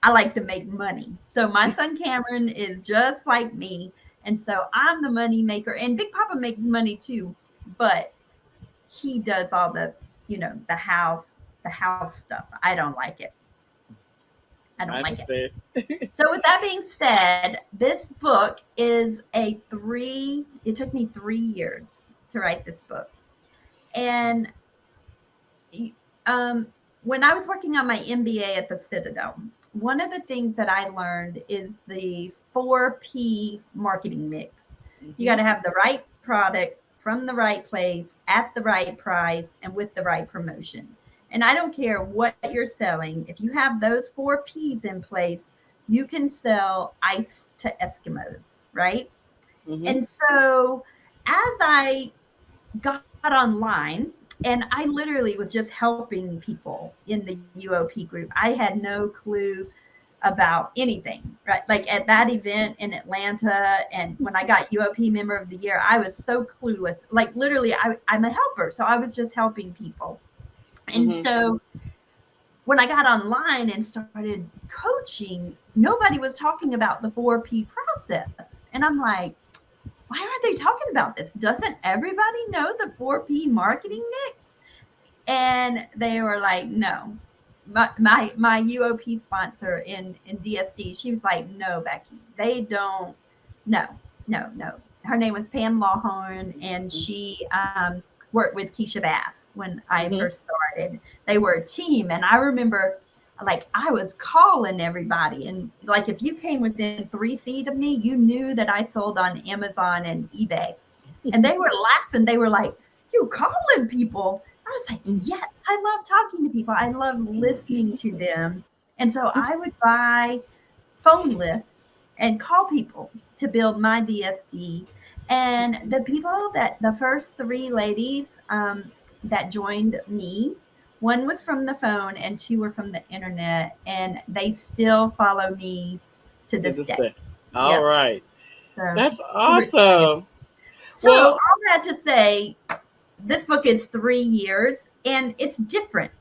I like to make money. So my son Cameron is just like me, And so I'm the money maker, and Big Papa makes money too, but he does all the, the house stuff. I don't like it. I don't I like it. understand. So with that being said, this book is it took me 3 years to write this book. And um, when I was working on my MBA at the Citadel, one of the things that I learned is the 4P marketing mix. You got Hmm. to have the right product from the right place at the right price and with the right promotion. And I don't care what you're selling, if you have those 4Ps in place, you can sell ice to Eskimos, right? Hmm. And so as I got online, and I literally was just helping people in the UOP group. I had no clue about anything, right? Like at that event in Atlanta, and when I got UOP Member of the Year, I was so clueless. Like literally, I'm a helper, so I was just helping people. And Hmm. so when I got online and started coaching, nobody was talking about the 4P process. And I'm like, why aren't they talking about this? Doesn't everybody know the 4P marketing mix? And they were like, no. My UOP sponsor in DSD, she was like, no, Becky, they don't. No, no, no. Her name was Pam Lawhorn, and she worked with Keisha Bass when I Hmm. first started. They were a team, and I remember like I was calling everybody, and like if you came within 3 feet of me, you knew that I sold on Amazon and eBay. And they were laughing. They were like, you calling people? I was like, yeah, I love talking to people. I love listening to them. And so I would buy phone lists and call people to build my DSD. And the first three ladies that joined me, one was from the phone and two were from the internet. And they still follow me to To this this day. day. All Yep. right. So That's super excited. awesome. So all Well, that to say, this book is 3 years and it's different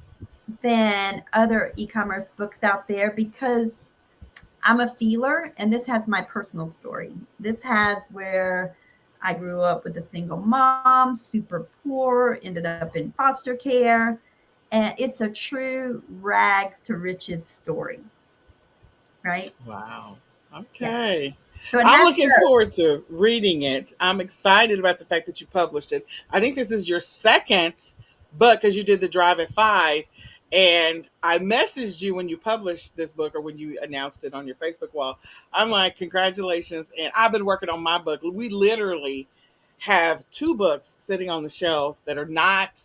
than other e-commerce books out there because I'm a feeler and this has my personal story. This has where I grew up with a single mom, super poor, ended up in foster care, and it's a true rags to riches story, right? wow. Yeah. Okay. So it I'm has looking forward to reading it. I'm excited about the fact that you published it. I think this is your second book because you did the Drive at Five. And I messaged you when you published this book or when you announced it on your Facebook wall. I'm like, congratulations. And I've been working on my book. We literally have two books sitting on the shelf that are not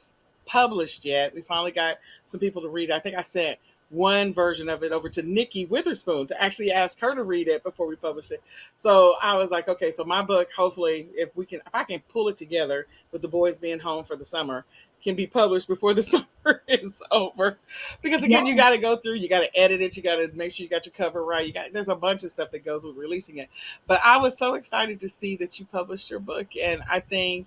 published yet. We finally got some people to read it. I think I sent one version of it over to Nikki Witherspoon to actually ask her to read it before we published it. So I was like, okay, so my book, hopefully, if I can pull it together with the boys being home for the summer, can be published before the summer is over. Because yeah. again, you got to go through, you got to edit it, you got to make sure you got your cover right. There's a bunch of stuff that goes with releasing it. But I was so excited to see that you published your book, and I think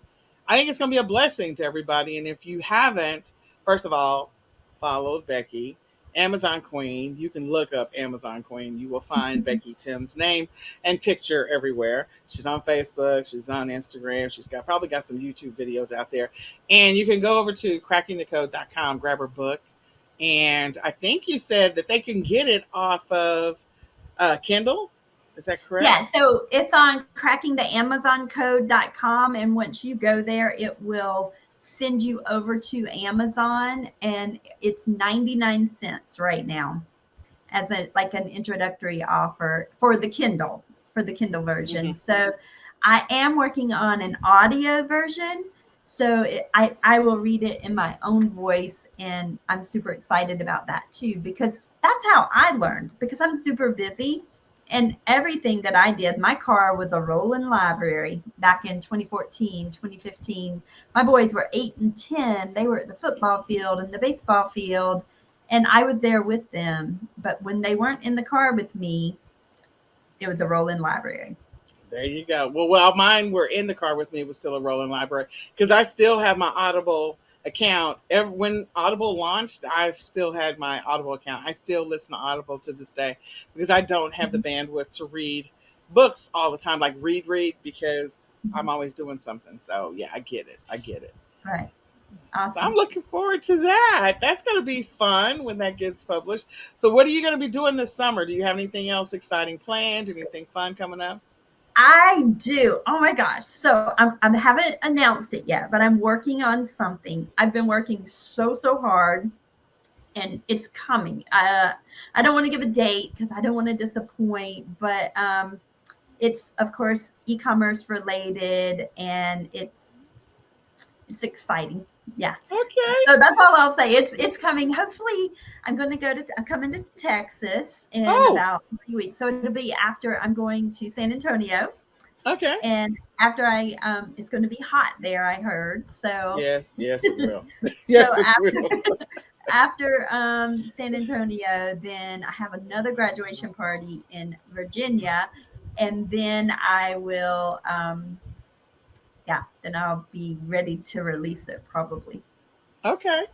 it's going to be a blessing to everybody. And if you haven't, first of all, followed Becky, Amazon Queen. You can look up Amazon Queen. You will find Becky Tim's name and picture everywhere. She's on Facebook. She's on Instagram. She's probably got some YouTube videos out there. And you can go over to crackingthecode.com, grab her book. And I think you said that they can get it off of Kindle. Is that Yeah, correct? so it's on crackingtheamazoncode.com. And once you go there, it will send you over to Amazon. And it's 99 cents right now as like an introductory offer for the Kindle Hmm. version. So I am working on an audio version. So I will read it in my own voice. And I'm super excited about that too, because that's how I learned, because I'm super busy. And everything that I did, my car was a rolling library back in 2014, 2015. My boys were 8 and 10. They were at the football field and the baseball field, and I was there with them. But when they weren't in the car with me, it was a rolling library. There you go. Well, while mine were in the car with me, it was still a rolling library because I still have my Audible account. When Audible launched, I've still had my Audible account. I still listen to Audible to this day because I don't have the bandwidth to read books all the time, like read because I'm always doing something. So yeah, I get it. I get it. Right. So I'm Awesome. looking forward to that. That's going to be fun when that gets published. So what are you going to be doing this summer? Do you have anything else exciting planned? Anything fun coming up? I do. Oh my gosh. So I haven't announced it yet, but I'm working on something. I've been working so hard and it's coming. I don't want to give a date because I don't want to disappoint, but it's of course e-commerce related and it's exciting. Yeah. Okay. So that's all I'll say. It's coming. Hopefully, I'm coming to Texas in Oh, about 3 weeks. So it'll be after I'm going to San Antonio, okay. and after it's going to be hot there. I heard. Yes, yes, it will. So Yes, it will. after San Antonio, then I have another graduation party in Virginia, and then I will yeah, then I'll be ready to release it probably. Okay.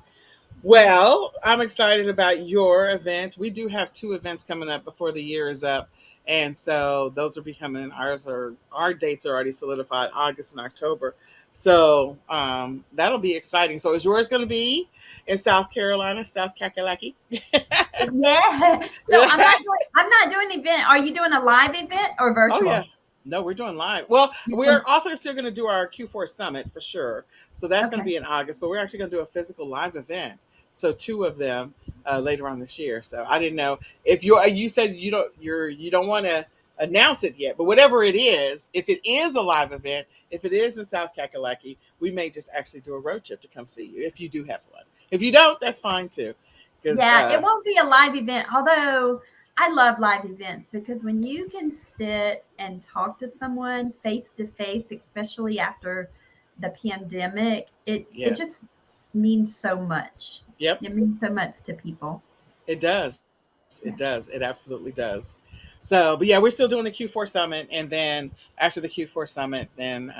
Well, I'm excited about your event. We do have two events coming up before the year is up. And so those are becoming ours are our dates are already solidified, August and October. So that'll be exciting. So is yours gonna be in South Carolina, South Kakalaki? Yeah. So I'm not doing an event. Are you doing a live event or Oh yeah. virtual? No, we're doing live. Well, You're we're doing, also still going to do our Q4 summit for sure. So that's going to okay. be in August, but we're actually going to do a physical live event. So two of them later on this year. So I didn't know if you said you don't want to announce it yet, but whatever it is, if it is a live event, if it is in South Kakalaki, we may just actually do a road trip to come see you if you do have one. If you don't, that's fine too. Because Yeah, it won't be a live event, although I love live events because when you can sit and talk to someone face to face, especially after the pandemic, it yes, just means so much. yep, It means so much to people. it does. It does. It Yeah. absolutely does. So, but yeah, we're still doing the Q4 summit, and then after the Q4 summit, then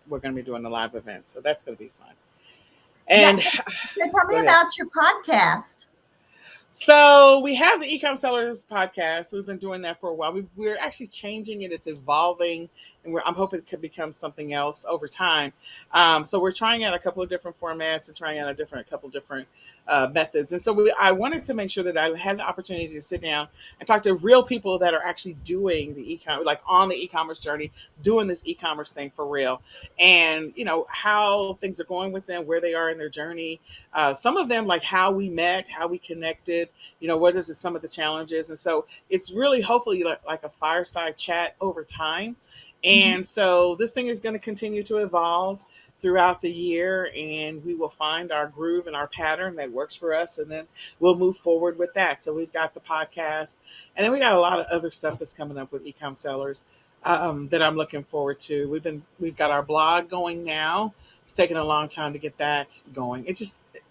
we're going to be doing the live event. So that's going to be fun. Yeah. And So tell me go ahead. about your podcast. So we have the eCom Sellers podcast. We've been doing that for a while. We're actually changing it. It's evolving, and I'm hoping it could become something else over time. So we're trying out a couple of different formats and trying out a couple of different methods. And so I wanted to make sure that I had the opportunity to sit down and talk to real people that are actually doing the e-com, like on the e-commerce journey, doing this e-commerce thing for real, and how things are going with them, where they are in their journey, some of them like how we met, how we connected, what is some of the challenges. And so it's really hopefully like a fireside chat over time. Mhm. And so this thing is going to continue to evolve throughout the year, and we will find our groove and our pattern that works for us, and then we'll move forward with that. So we've got the podcast, and then we got a lot of other stuff that's coming up with ecom sellers that I'm looking forward to. We've got our blog going now. It's taken a long time to get that going.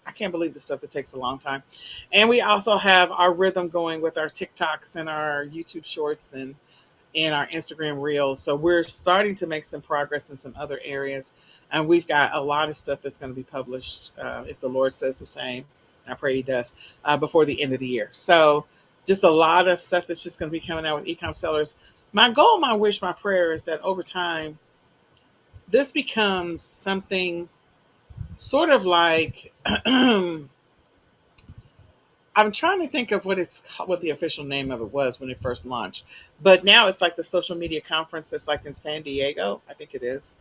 I can't believe the stuff that takes a long time. And we also have our rhythm going with our TikToks and our YouTube shorts and our Instagram reels. So we're starting to make some progress in some other areas. And we've got a lot of stuff that's going to be published, if the Lord says the same. And I pray He does, before the end of the year. So just a lot of stuff that's just going to be coming out with ecom sellers. My goal, my wish, my prayer is that over time, this becomes something sort of like I'm trying to think of what the official name of it was when it first launched, but now it's like the social media conference that's like in San Diego, I think it is.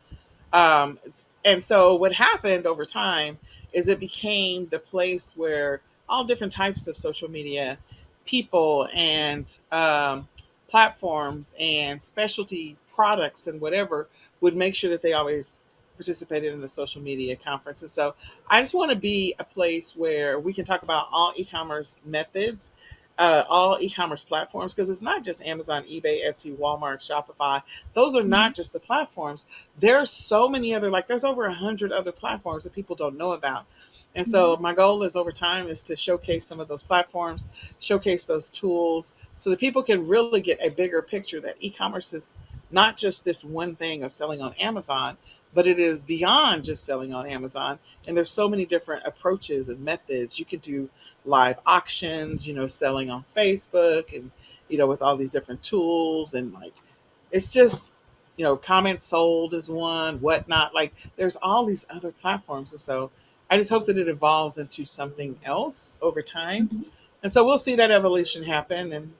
And so what happened over time is it became the place where all different types of social media people and platforms and specialty products and whatever would make sure that they always participated in the social media conference. And so I just want to be a place where we can talk about all e-commerce methods, all e-commerce platforms, because it's not just Amazon, eBay, Etsy, Walmart, Shopify. Those are Mhm. not just the platforms. There's so many other, like there's over 100 other platforms that people don't know about. And so Mhm. my goal is over time is to showcase some of those platforms, showcase those tools so that people can really get a bigger picture that e-commerce is not just this one thing of selling on Amazon, but it is beyond just selling on Amazon. And there's so many different approaches and methods. You can do live auctions, selling on Facebook and, with all these different tools and like It's just, comment sold is one, whatnot. Like there's all these other platforms. And so I just hope that it evolves into something else over time. Mhm. And so we'll see that evolution happen. And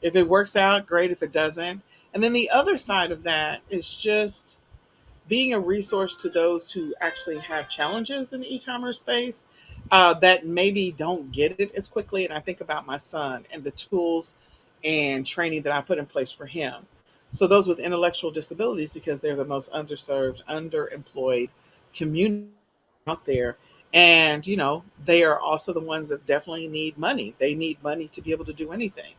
if it works out, great. If it doesn't. And then the other side of that is just being a resource to those who actually have challenges in the e-commerce space, that maybe don't get it as quickly. And I think about my son and the tools and training that I put in place for him. So those with intellectual disabilities, because they're the most underserved, underemployed community out there. And, they are also the ones that definitely need money. They need money to be able to do anything.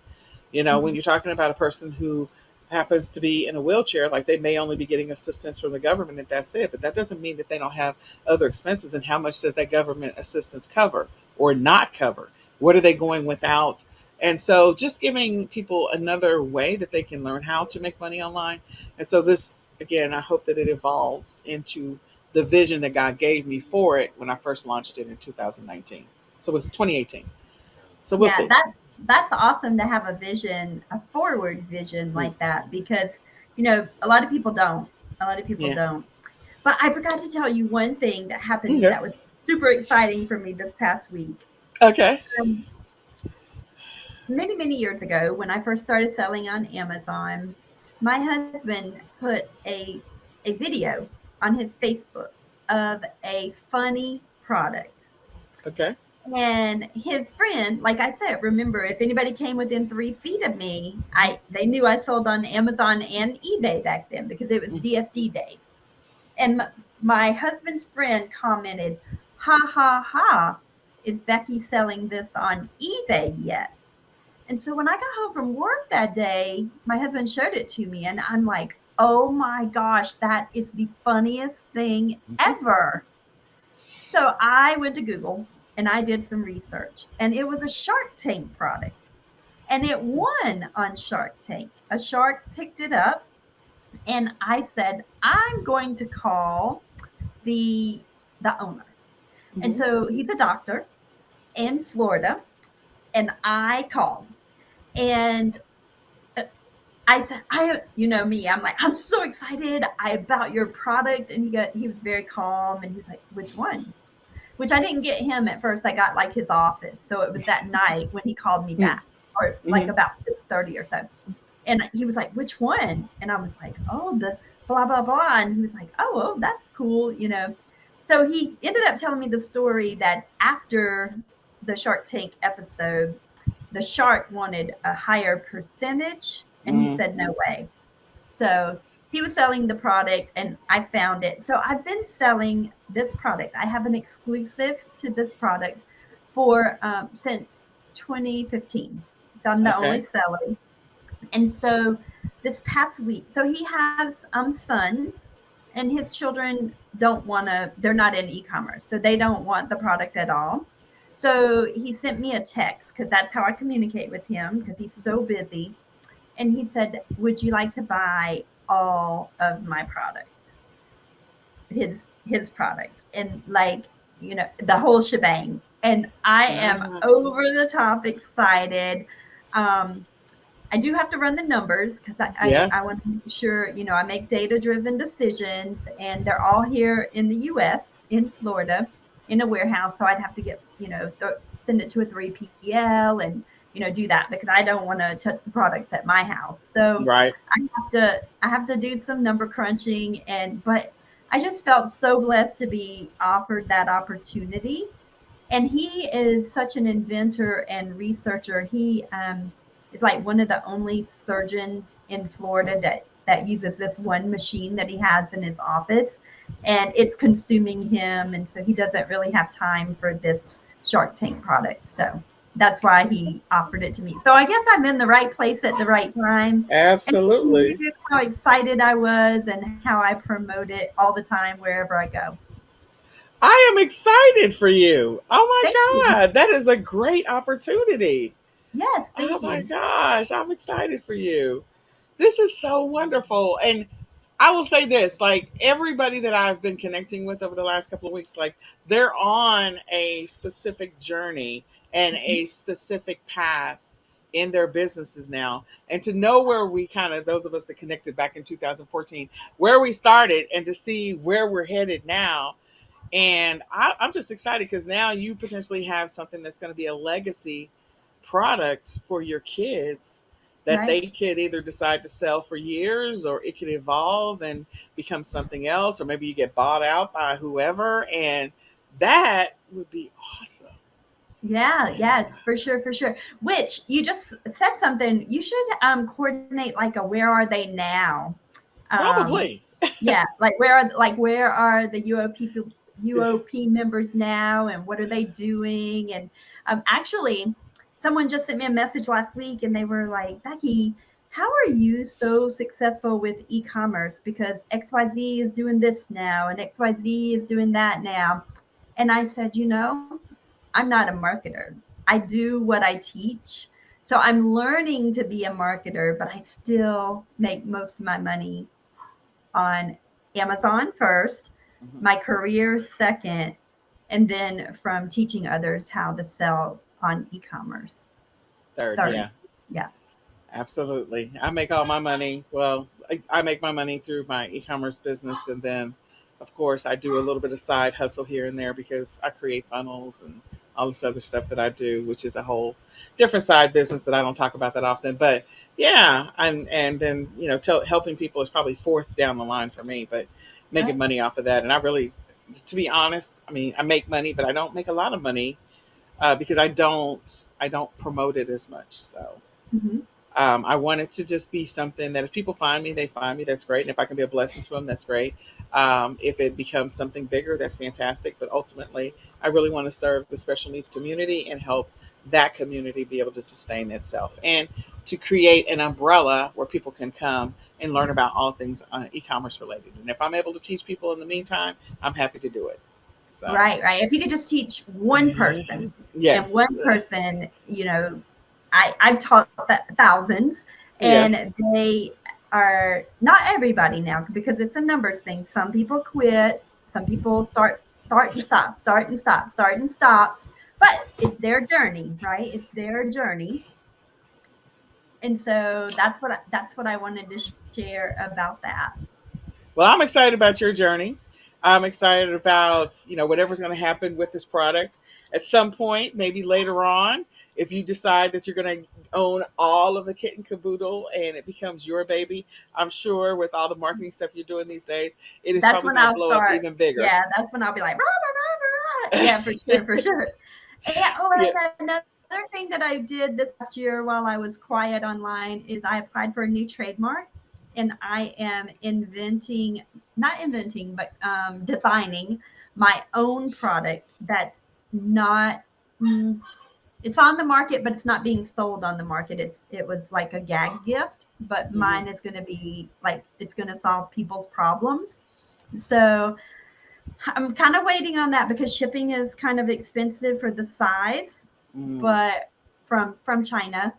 When Mhm. you're talking about a person who happens to be in a wheelchair, like they may only be getting assistance from the government and that's it. But that doesn't mean that they don't have other expenses. And how much does that government assistance cover or not cover? What are they going without? And so just giving people another way that they can learn how to make money online. And so this, again, I hope that it evolves into the vision that God gave me for it when I first launched it in 2019. So it was 2018. So we'll Yeah, see. that's awesome to have a vision, a forward vision Mm, like that, because a lot of people don't. A lot of people yeah. don't. But I forgot to tell you one thing that happened Okay. that was super exciting for me this past week. Okay. Um, many, many years ago, when I first started selling on Amazon, my husband put a video on his Facebook of a funny product. Okay. And his friend, like I said, remember, if anybody came within 3 feet of me, they knew I sold on Amazon and eBay back then because it was Mm, DSD days. And my husband's friend commented, "Ha ha ha! Is Becky selling this on eBay yet?" And so when I got home from work that day, my husband showed it to me, and I'm like, "Oh my gosh, that is the funniest thing mhm, ever!" So I went to Google and I did some research, and it was a Shark Tank product, and it won on Shark Tank. A shark picked it up, and I said, "I'm going to call the the owner." And mhm, so he's a doctor in Florida, and I called, and I said, you know me, I'm like, "I'm so excited about your product." And he was very calm, and he was like, "Which one?" Which I didn't get him at first. I got like his office. So it was that night when he called me mm, back, or like mhm, about 6:30 or so. And he was like, "Which one?" And I was like, "Oh, the blah blah blah." And he was like, "Oh, well, that's cool." So he ended up telling me the story that after the Shark Tank episode, the shark wanted a higher percentage, and he mhm. said no way. So he was selling the product, and I found it. So I've been selling this product. I have an exclusive to this product for since 2015. So I'm the only Okay. seller. And so this past week, so he has sons, and his children don't want to, they're not in e-commerce. So they don't want the product at all. So he sent me a text because that's how I communicate with him because he's so busy. And he said, "Would you like to buy all of my product?" His product, and like, the whole shebang. And I am Ah, over the top excited. Um, I do have to run the numbers because I, I, yeah. I want to make sure, I make data driven decisions, and they're all here in the US, in Florida, in a warehouse. So I'd have to get, send it to a 3PL and, do that because I don't want to touch the products at my house. So Right. I have to do some number crunching, but I just felt so blessed to be offered that opportunity. And he is such an inventor and researcher. He is like one of the only surgeons in Florida that uses this one machine that he has in his office, and it's consuming him, and so he doesn't really have time for this Shark Tank product. So that's why he offered it to me. So I guess I'm in the right place at the right time. And he Absolutely. knew how excited I was and how I promote it all the time wherever I go. I am excited for you. Oh Thank my you. God. That is a great opportunity. Yes, Oh thank my you. gosh. I'm excited for you. This is so wonderful. And I will say this, like everybody that I've been connecting with over the last couple of weeks, like they're on a specific journey and Mhm. a specific path in their businesses now, and to know where we kind of, those of us that connected back in 2014, where we started, and to see where we're headed now. And I'm just excited because now you potentially have something that's going to be a legacy product for your kids that they Right. could either decide to sell for years, or it could evolve and become something else, or maybe you get bought out by whoever. And that would be awesome. Yeah, Yeah, yes, for sure, for sure. Which you just said something. You should coordinate like a where are they now? Um, probably. yeah, like where are the UOP people, UOP members now, and what are they doing? And actually, someone just sent me a message last week, and they were like, Becky, how are you so successful with e-commerce? Because XYZ is doing this now, and XYZ is doing that now. And I said, I'm not a marketer. I do what I teach. So I'm learning to be a marketer, but I still make most of my money on Amazon first, Mhm. my career second, and then from teaching others how to sell on e-commerce Third, third. yeah. Yeah. Absolutely. I make all my money. Well, I make my money through my e-commerce business, and then, of course, I do a little bit of side hustle here and there because I create funnels and all this other stuff that I do, which is a whole different side business that I don't talk about that often. But yeah, and then helping people is probably fourth down the line for me, but making Right. money off of that. And I really, to be honest, I mean, I make money, but I don't make a lot of money because I don't promote it as much. So. Mm-hmm. I want it to just be something that if people find me, they find me. That's great. And if I can be a blessing to them, that's great. If it becomes something bigger, that's fantastic. But ultimately, I really want to serve the special needs community and help that community be able to sustain itself, and to create an umbrella where people can come and learn about all things e-commerce related. And if I'm able to teach people in the meantime, I'm happy to do it. So, Right, right. If you could just teach one person, and yes, one person, I've taught thousands, and yes. they are not everybody now because it's a numbers thing. Some people quit, some people start and stop, start and stop, start and stop. But it's their journey, right? It's their journey, and so that's what I wanted to share about that. Well, I'm excited about your journey. I'm excited about, whatever's going to happen with this product at some point, maybe later on, if you decide that you're going to own all of the kit and caboodle and it becomes your baby. I'm sure with all the marketing stuff you're doing these days, it is That's probably when going to I'll blow up start. even bigger. Yeah, that's when I'll be like, rah, rah, rah, rah. Yeah, for sure, for sure. Yeah. And another thing that I did this last year while I was quiet online is I applied for a new trademark, and I am not inventing, but designing my own product that's not. Mm, it's on the market, but it's not being sold on the market. It was like a gag gift, but Hmm. mine is going to be like it's going to solve people's problems. So I'm kind of waiting on that because shipping is kind of expensive for the size, Mm. but from China.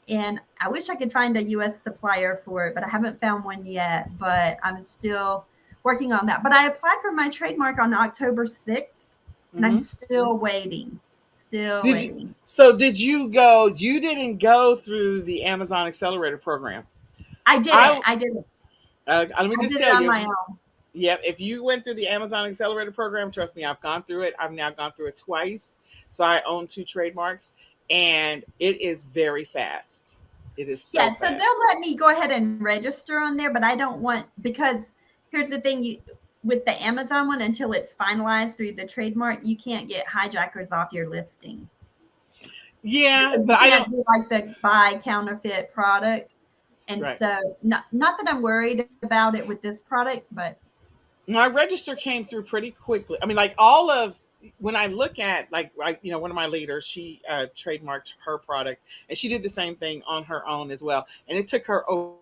And I wish I could find a US supplier for it, but I haven't found one yet. But I'm still working on that. But I applied for my trademark on October 6th, and I'm Hmm. still waiting. Still Did you? waiting. So did you go? You didn't go through the Amazon Accelerator program. I didn't. I I didn't. let me I just did it tell on you. my own. Yep. If you went through the Amazon Accelerator program, trust me, I've gone through it. I've now gone through it twice. So I own two trademarks, and it is very fast. It is so Yeah, so fast. they'll let me go ahead and register on there, but I don't want because here's the thing you with the Amazon one until it's finalized through the trademark, you can't get hijackers off your listing Yeah, because you but I can't don't. do like the buy counterfeit product. And Right. so not that I'm worried about it with this product, but My register came through pretty quickly. I mean, like all of when I look at one of my leaders, she trademarked her product, and she did the same thing on her own as well. And it took her over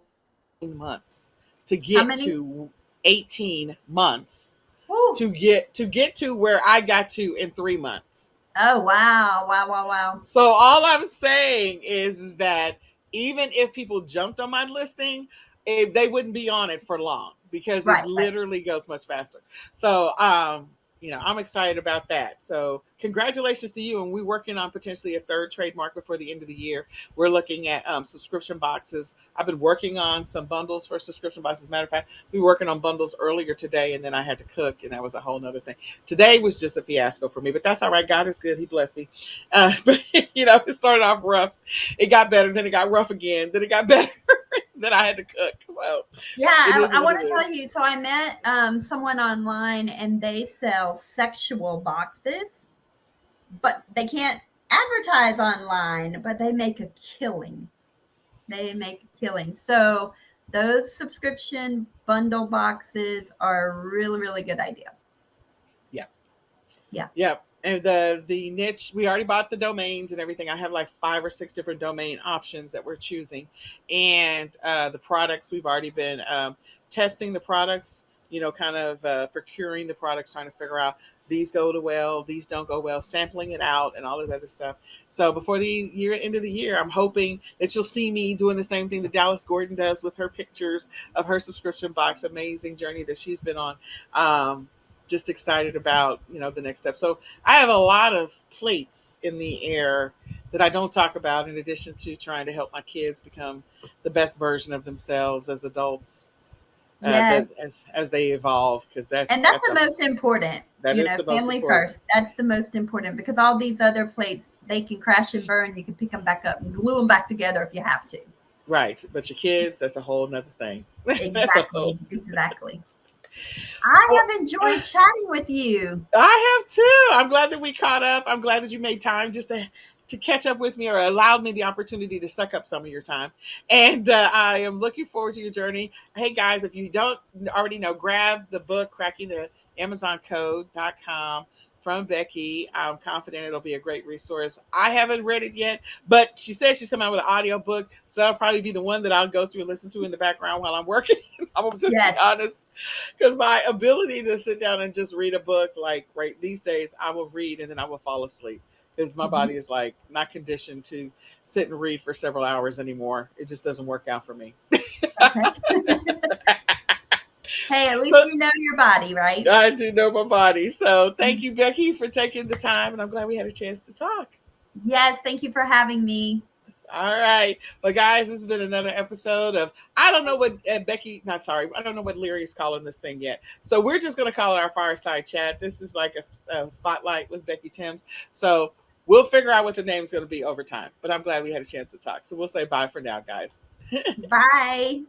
18 months to how get many? to 18 months Woo. to get to where I got to in 3 months. Oh wow, wow, wow, wow. So all I'm saying is that even if people jumped on my listing, they wouldn't be on it for long because it Right, right. literally goes much faster. So I'm excited about that. So congratulations to you. And we're working on potentially a third trademark before the end of the year. We're looking at subscription boxes. I've been working on some bundles for subscription boxes. As a matter of fact, we were working on bundles earlier today, and then I had to cook, and that was a whole nother thing. Today was just a fiasco for me, but that's all right. God is good. He blessed me. But it started off rough. It got better, then it got rough again, then it got better. Then I had to cook. So Yeah, it is I what want it to tell is. you. So I met someone online, and they sell sexual boxes, but they can't advertise online, but they make a killing. They make a killing. So those subscription bundle boxes are a really, really good idea. Yeah. Yeah. Yep. And the niche, we already bought the domains and everything. I have like 5 or 6 different domain options that we're choosing. And the products, we've already been testing the products, kind of procuring the products, trying to figure out these go to well, these don't go well, sampling it out and all of that other stuff. So before the end of the year, I'm hoping that you'll see me doing the same thing that Dallas Gordon does with her pictures of her subscription box, amazing journey that she's been on. Just excited about the next step. So I have a lot of plates in the air that I don't talk about, in addition to trying to help my kids become the best version of themselves as adults, that Yes. as they evolve, because And that's the most important, that is the most family important. first. That's the most important because all these other plates, they can crash and burn. You can pick them back up and glue them back together if you have to. Right, but your kids, that's a whole nother thing. That's a whole. Exactly. Exactly. I Well, have enjoyed chatting with you. I have too. I'm glad that we caught up. I'm glad that you made time just to catch up with me, or allowed me the opportunity to suck up some of your time. And I am looking forward to your journey. Hey guys, if you don't already know, grab the book Cracking the AmazonCode.com from Becky. I'm confident it'll be a great resource. I haven't read it yet, but she says she's coming out with an audio book, so that'll probably be the one that I'll go through and listen to in the background while I'm working. I'm gonna just be Yes. honest, because my ability to sit down and just read a book, like right these days, I will read and then I will fall asleep because my Mhm. body is like not conditioned to sit and read for several hours anymore. It just doesn't work out for me. Okay. Hey, at least So you know your body, right? I do know my body. So thank Mhm. you, Becky, for taking the time, and I'm glad we had a chance to talk. Yes. Thank you for having me. All right. Well, guys, this has been another episode of, I don't know what Becky, not sorry, I don't know what Leary's calling this thing yet. So we're just going to call it our fireside chat. This is like a spotlight with Becky Timms. So we'll figure out what the name's going to be over time. But I'm glad we had a chance to talk. So we'll say bye for now, guys. Bye.